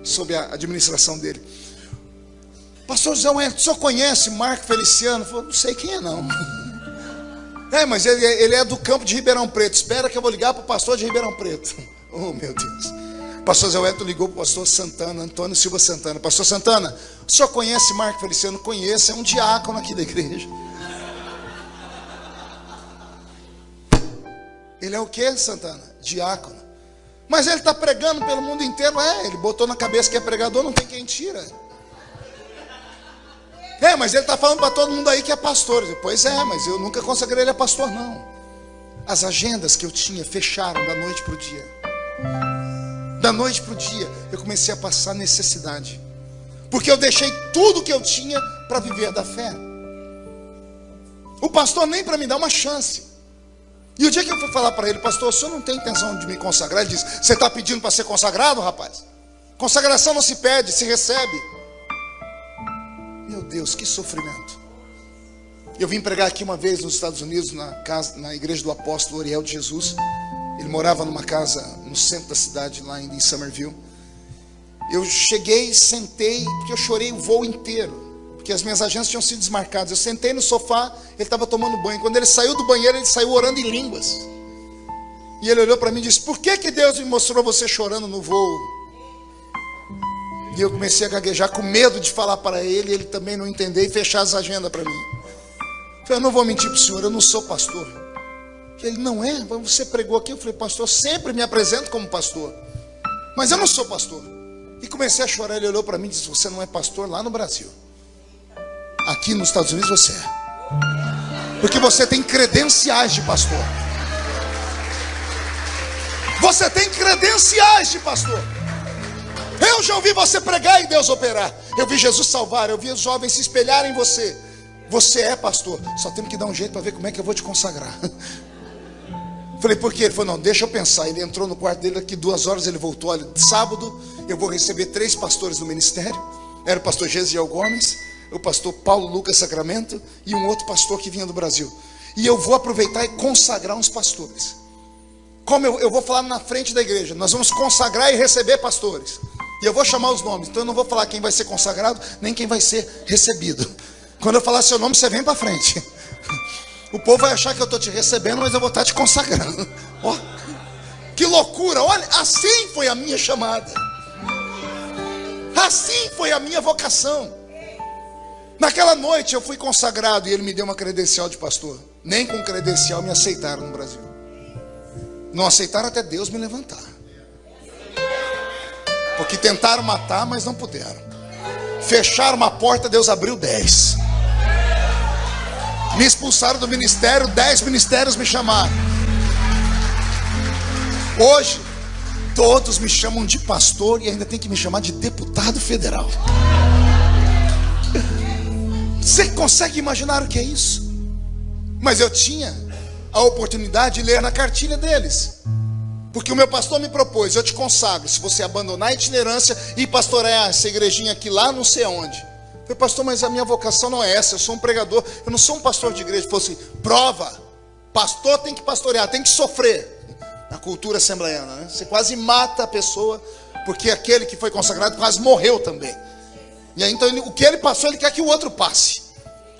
sob a administração dele. Pastor José Wellington, o senhor conhece Marco Feliciano? Falei, não sei quem é não. Mas ele é do campo de Ribeirão Preto. Espera que eu vou ligar para o pastor de Ribeirão Preto. Oh meu Deus. O pastor José Wellington ligou para o pastor Santana, Antônio Silva Santana. Pastor Santana, o senhor conhece Marco Feliciano? Conheço, é um diácono aqui da igreja. Ele é o que, Santana? Diácono. Mas ele está pregando pelo mundo inteiro. Ele botou na cabeça que é pregador, não tem quem tira. Mas ele está falando para todo mundo aí que é pastor. Pois é, mas eu nunca consagrei ele a pastor, não. As agendas que eu tinha fecharam da noite para o dia. Da noite para o dia, eu comecei a passar necessidade. Porque eu deixei tudo que eu tinha para viver da fé. O pastor nem para me dar uma chance. E o dia que eu fui falar para ele, pastor, o senhor não tem intenção de me consagrar? Ele disse, você está pedindo para ser consagrado, rapaz? Consagração não se pede, se recebe. Meu Deus, que sofrimento. Eu vim pregar aqui uma vez nos Estados Unidos, na igreja do apóstolo Oriel de Jesus. Ele morava numa casa no centro da cidade, lá em Somerville. Eu cheguei, sentei, porque eu chorei o voo inteiro. Porque as minhas agendas tinham sido desmarcadas. Eu sentei no sofá, ele estava tomando banho. Quando ele saiu do banheiro, ele saiu orando em línguas. E ele olhou para mim e disse, por que Deus me mostrou você chorando no voo? E eu comecei a gaguejar com medo de falar para ele, ele também não entender e fechar as agendas para mim. Eu falei, eu não vou mentir para o senhor, eu não sou pastor. Ele, não é? Você pregou aqui? Eu falei, pastor, sempre me apresento como pastor. Mas eu não sou pastor. E comecei a chorar, ele olhou para mim e disse, você não é pastor lá no Brasil. Aqui nos Estados Unidos você é. Porque você tem credenciais de pastor. Você tem credenciais de pastor. Eu já ouvi você pregar e Deus operar. Eu vi Jesus salvar, eu vi os jovens se espelharem em você. Você é pastor. Só temos que dar um jeito para ver como é que eu vou te consagrar. Falei, por quê? Ele falou, não, deixa eu pensar. Ele entrou no quarto dele, daqui 2 horas ele voltou. Olha, sábado eu vou receber 3 pastores no ministério. Era o pastor Gesiel Gomes, o pastor Paulo Lucas Sacramento e um outro pastor que vinha do Brasil. E eu vou aproveitar e consagrar uns pastores. Como eu vou falar na frente da igreja, nós vamos consagrar e receber pastores. E eu vou chamar os nomes. Então eu não vou falar quem vai ser consagrado, nem quem vai ser recebido. Quando eu falar seu nome, você vem para frente. O povo vai achar que eu estou te recebendo, mas eu vou estar te consagrando. Ó, que loucura. Olha, assim foi a minha chamada. Assim foi a minha vocação. Naquela noite eu fui consagrado e ele me deu uma credencial de pastor. Nem com credencial me aceitaram no Brasil. Não aceitaram até Deus me levantar. Porque tentaram matar, mas não puderam. Fecharam uma porta, Deus abriu 10. Me expulsaram do ministério, 10 ministérios me chamaram. Hoje, todos me chamam de pastor e ainda tem que me chamar de deputado federal. Você consegue imaginar o que é isso? Mas eu tinha a oportunidade de ler na cartilha deles. Porque o meu pastor me propôs: eu te consagro se você abandonar a itinerância e pastorear essa igrejinha aqui lá não sei onde. Eu falei: pastor, mas a minha vocação não é essa, eu sou um pregador, eu não sou um pastor de igreja. Ele falou assim: prova, pastor tem que pastorear, tem que sofrer. Na cultura assembleiana, né? Você quase mata a pessoa, porque aquele que foi consagrado quase morreu também. E aí então o que ele passou, ele quer que o outro passe.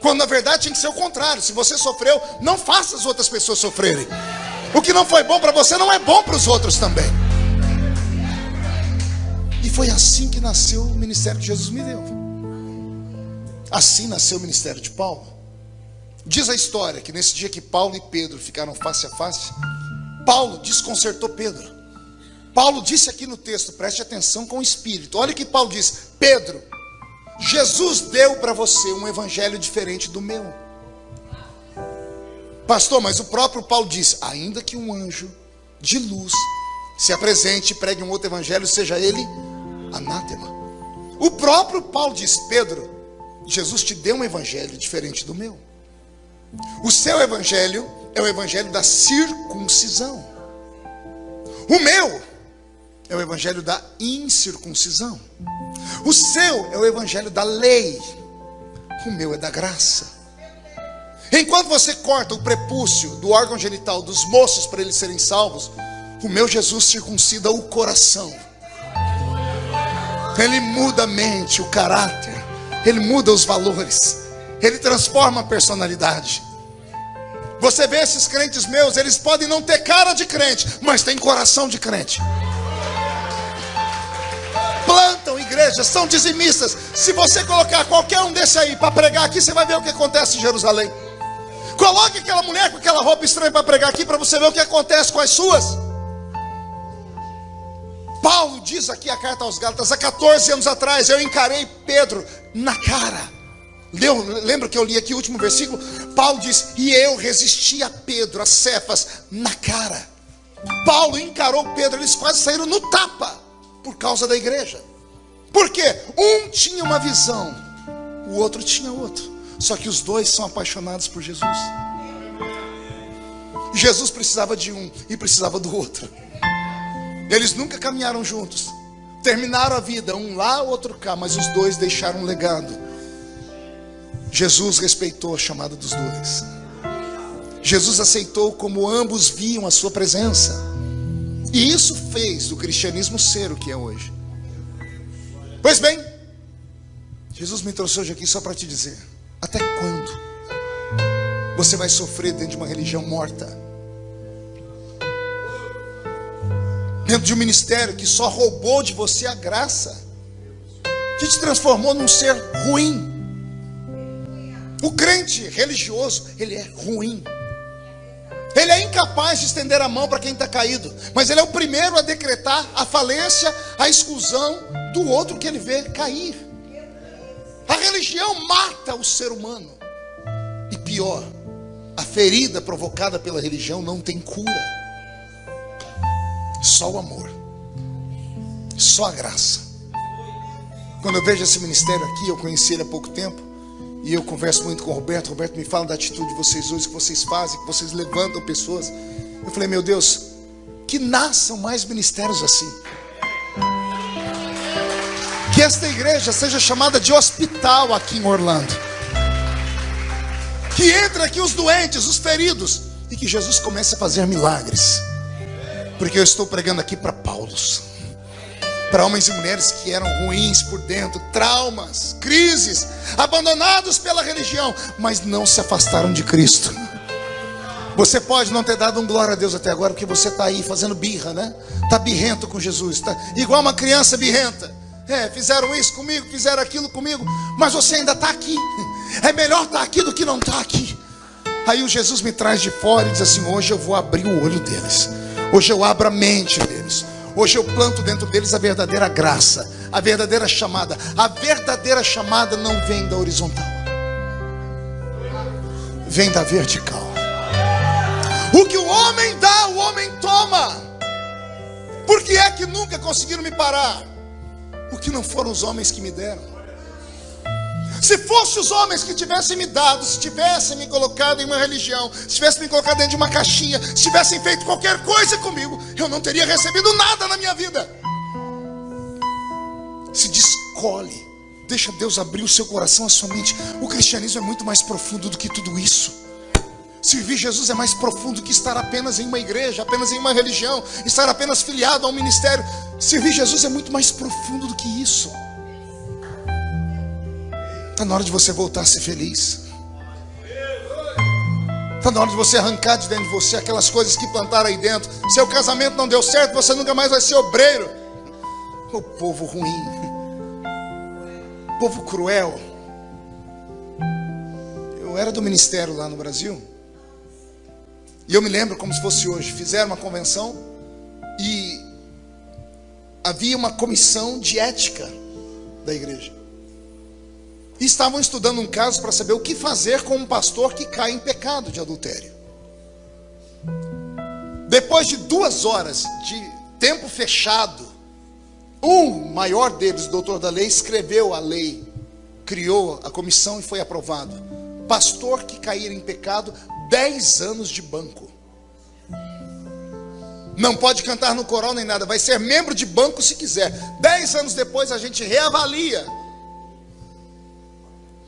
Quando na verdade tinha que ser o contrário. Se você sofreu, não faça as outras pessoas sofrerem. O que não foi bom para você não é bom para os outros também. E foi assim que nasceu o ministério que Jesus me deu. Assim nasceu o ministério de Paulo. Diz a história que nesse dia que Paulo e Pedro ficaram face a face, Paulo desconcertou Pedro. Paulo disse aqui no texto, preste atenção com o Espírito. Olha o que Paulo diz: Pedro, Jesus deu para você um evangelho diferente do meu. Pastor, mas o próprio Paulo diz: ainda que um anjo de luz se apresente e pregue um outro evangelho, seja ele anátema. O próprio Paulo diz: Pedro, Jesus te deu um evangelho diferente do meu. O seu evangelho é o evangelho da circuncisão. O meu é o evangelho da incircuncisão. O seu é o evangelho da lei. O meu é da graça. Enquanto você corta o prepúcio do órgão genital dos moços para eles serem salvos, o meu Jesus circuncida o coração. Ele muda a mente, o caráter. Ele muda os valores. Ele transforma a personalidade. Você vê esses crentes meus, eles podem não ter cara de crente, mas tem coração de crente. Plantam igrejas, são dizimistas. Se você colocar qualquer um desse aí para pregar aqui, você vai ver o que acontece em Jerusalém. Coloque aquela mulher com aquela roupa estranha para pregar aqui, para você ver o que acontece com as suas. Paulo diz aqui a carta aos Gálatas: há 14 anos atrás eu encarei Pedro na cara. Lembra que eu li aqui o último versículo? Paulo diz: e eu resisti a Pedro, a Cefas, na cara. Paulo encarou Pedro, eles quase saíram no tapa por causa da igreja. Por quê? Um tinha uma visão, o outro tinha outro. Só que os dois são apaixonados por Jesus. Jesus precisava de um e precisava do outro. Eles nunca caminharam juntos. Terminaram a vida, um lá, outro cá, mas os dois deixaram um legado. Jesus respeitou a chamada dos dois. Jesus aceitou como ambos viam a sua presença. E isso fez o cristianismo ser o que é hoje. Pois bem, Jesus me trouxe hoje aqui só para te dizer: até quando você vai sofrer dentro de uma religião morta? Dentro de um ministério que só roubou de você a graça, que te transformou num ser ruim. O crente religioso, ele é ruim. Ele é incapaz de estender a mão para quem está caído, mas ele é o primeiro a decretar a falência, a exclusão do outro que ele vê cair. A religião mata o ser humano. E pior, a ferida provocada pela religião não tem cura. Só o amor, só a graça. Quando eu vejo esse ministério aqui, eu conheci ele há pouco tempo, e eu converso muito com o Roberto. O Roberto me fala da atitude de vocês hoje, que vocês fazem, que vocês levantam pessoas. Eu falei: meu Deus, que nasçam mais ministérios assim. Que esta igreja seja chamada de hospital aqui em Orlando. Que entre aqui os doentes, os feridos, e que Jesus comece a fazer milagres. Porque eu estou pregando aqui para Paulos, para homens e mulheres que eram ruins por dentro, traumas, crises, abandonados pela religião, mas não se afastaram de Cristo. Você pode não ter dado um glória a Deus até agora, porque você está aí fazendo birra, né? Está birrento com Jesus, está igual uma criança birrenta. Fizeram isso comigo, fizeram aquilo comigo, mas você ainda está aqui. É melhor estar aqui do que não estar aqui. Aí o Jesus me traz de fora e diz assim: hoje eu vou abrir o olho deles, hoje eu abro a mente deles, hoje eu planto dentro deles a verdadeira graça, a verdadeira chamada. A verdadeira chamada não vem da horizontal, vem da vertical. O que o homem dá, o homem toma. Por que é que nunca conseguiram me parar? Porque não foram os homens que me deram. Se fossem os homens que tivessem me dado, se tivessem me colocado em uma religião, se tivessem me colocado dentro de uma caixinha, se tivessem feito qualquer coisa comigo, eu não teria recebido nada na minha vida. Se descolhe, deixa Deus abrir o seu coração, a sua mente. O cristianismo é muito mais profundo do que tudo isso. Servir Jesus é mais profundo que estar apenas em uma igreja, apenas em uma religião, estar apenas filiado a um ministério. Servir Jesus é muito mais profundo do que isso. Está na hora de você voltar a ser feliz. Está na hora de você arrancar de dentro de você aquelas coisas que plantaram aí dentro. Seu casamento não deu certo, você nunca mais vai ser obreiro. O povo ruim, o povo cruel. Eu era do ministério lá no Brasil, e eu me lembro como se fosse hoje. Fizeram uma convenção e havia uma comissão de ética da igreja. E estavam estudando um caso para saber o que fazer com um pastor que cai em pecado de adultério. Depois de 2 horas de tempo fechado, o maior deles, o doutor da lei, escreveu a lei, criou a comissão e foi aprovado. Pastor que cair em pecado, 10 anos de banco. Não pode cantar no coral nem nada, vai ser membro de banco se quiser. 10 anos depois a gente reavalia.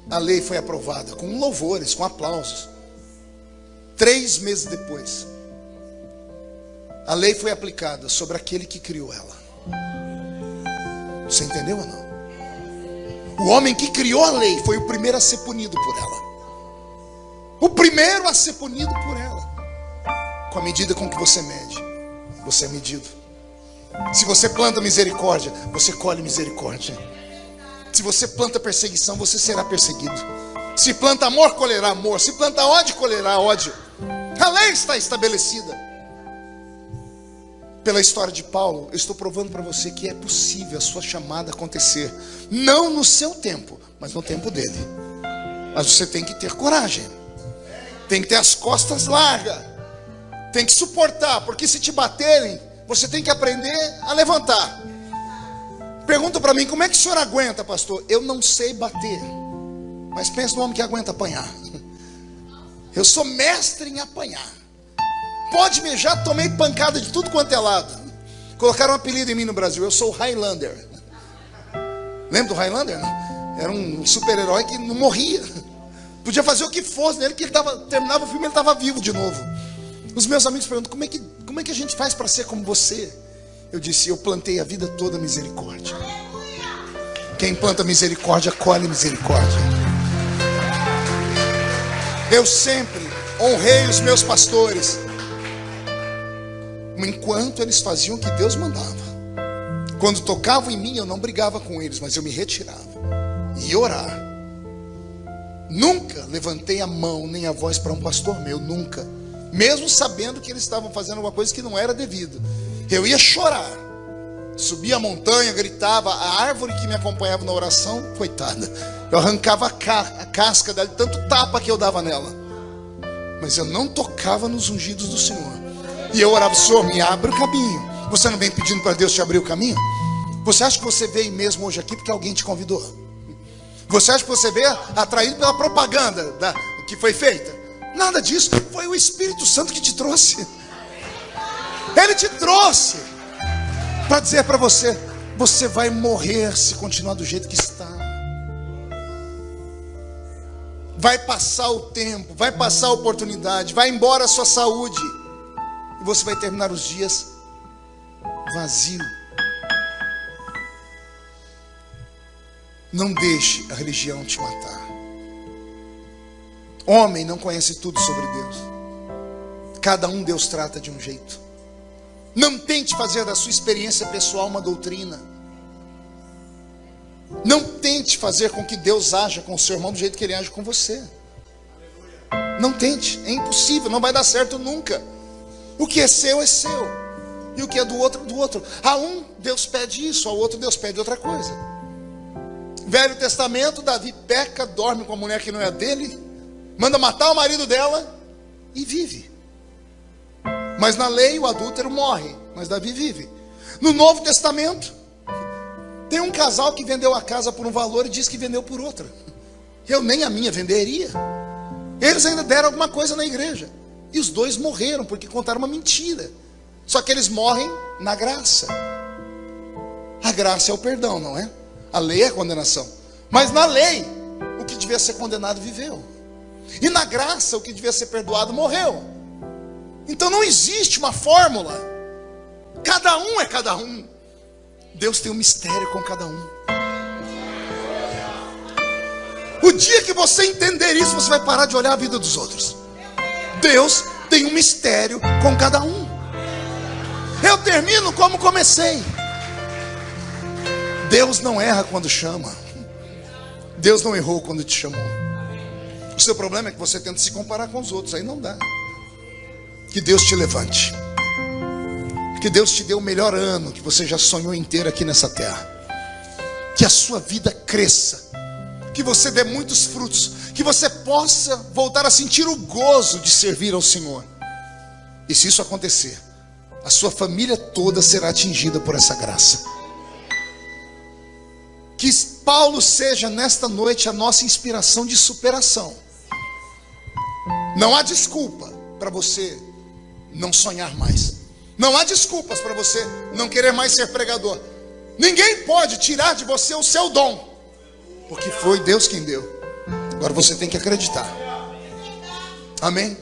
A lei foi aprovada com louvores, com aplausos. 3 meses depois, a lei foi aplicada sobre aquele que criou ela. Você entendeu ou não? O homem que criou a lei foi o primeiro a ser punido por ela. O primeiro a ser punido por ela. Com a medida com que você mede, você é medido. Se você planta misericórdia, você colhe misericórdia. Se você planta perseguição, você será perseguido. Se planta amor, colherá amor. Se planta ódio, colherá ódio. A lei está estabelecida. Pela história de Paulo, eu estou provando para você que é possível a sua chamada acontecer. Não no seu tempo, mas no tempo dele. Mas você tem que ter coragem. Tem que ter as costas largas. Tem que suportar, porque se te baterem, você tem que aprender a levantar. Pergunta para mim, como é que o senhor aguenta, pastor? Eu não sei bater, mas pensa no homem que aguenta apanhar. Eu sou mestre em apanhar. Pode me, já tomei pancada de tudo quanto é lado. Colocaram um apelido em mim no Brasil, eu sou o Highlander. Lembra do Highlander? Não? Era um super-herói que não morria. Podia fazer o que fosse nele, que ele terminava o filme e ele estava vivo de novo. Os meus amigos perguntam, como é que a gente faz para ser como você? Eu disse, eu plantei a vida toda misericórdia. Quem planta misericórdia, colhe misericórdia. Eu sempre honrei os meus pastores, enquanto eles faziam o que Deus mandava. Quando tocavam em mim, eu não brigava com eles, mas eu me retirava e ia orar. Nunca levantei a mão nem a voz para um pastor meu, nunca. Mesmo sabendo que eles estavam fazendo alguma coisa que não era devido. Eu ia chorar, subia a montanha, gritava. A árvore que me acompanhava na oração, coitada, eu arrancava a casca dela, tanto tapa que eu dava nela. Mas eu não tocava nos ungidos do Senhor. E eu orava, Senhor, me abre o caminho. Você não vem pedindo para Deus te abrir o caminho? Você acha que você veio mesmo hoje aqui porque alguém te convidou? Você acha que você veio atraído pela propaganda que foi feita? Nada disso, foi o Espírito Santo que te trouxe. Ele te trouxe para dizer para você, você vai morrer se continuar do jeito que está. Vai passar o tempo, vai passar a oportunidade, vai embora a sua saúde. E você vai terminar os dias vazio. Não deixe a religião te matar. Homem não conhece tudo sobre Deus. Cada um Deus trata de um jeito. Não tente fazer da sua experiência pessoal uma doutrina. Não tente fazer com que Deus haja com o seu irmão do jeito que ele age com você. Não tente, é impossível, não vai dar certo nunca. O que é seu, e o que é do outro, do outro. A um Deus pede isso, ao outro Deus pede outra coisa. Velho Testamento, Davi peca, dorme com a mulher que não é dele, manda matar o marido dela e vive. Mas na lei o adúltero morre, mas Davi vive. No Novo Testamento, tem um casal que vendeu a casa por um valor e disse que vendeu por outro. Eu nem a minha venderia. Eles ainda deram alguma coisa na igreja. E os dois morreram porque contaram uma mentira. Só que eles morrem na graça. A graça é o perdão, não é? A lei é a condenação. Mas na lei, o que devia ser condenado viveu. E na graça, o que devia ser perdoado morreu. Então não existe uma fórmula. Cada um é cada um. Deus tem um mistério com cada um. O dia que você entender isso, você vai parar de olhar a vida dos outros. Deus tem um mistério com cada um. Eu termino como comecei. Deus não erra quando chama. Deus não errou quando te chamou. O seu problema é que você tenta se comparar com os outros. Aí não dá. Que Deus te levante. Que Deus te dê o melhor ano que você já sonhou inteiro aqui nessa terra. Que a sua vida cresça. Que você dê muitos frutos. Que você possa voltar a sentir o gozo de servir ao Senhor. E se isso acontecer, a sua família toda será atingida por essa graça. Que Paulo seja nesta noite a nossa inspiração de superação. Não há desculpa para você não sonhar mais. Não há desculpas para você não querer mais ser pregador. Ninguém pode tirar de você o seu dom, porque foi Deus quem deu. Agora você tem que acreditar. Amém?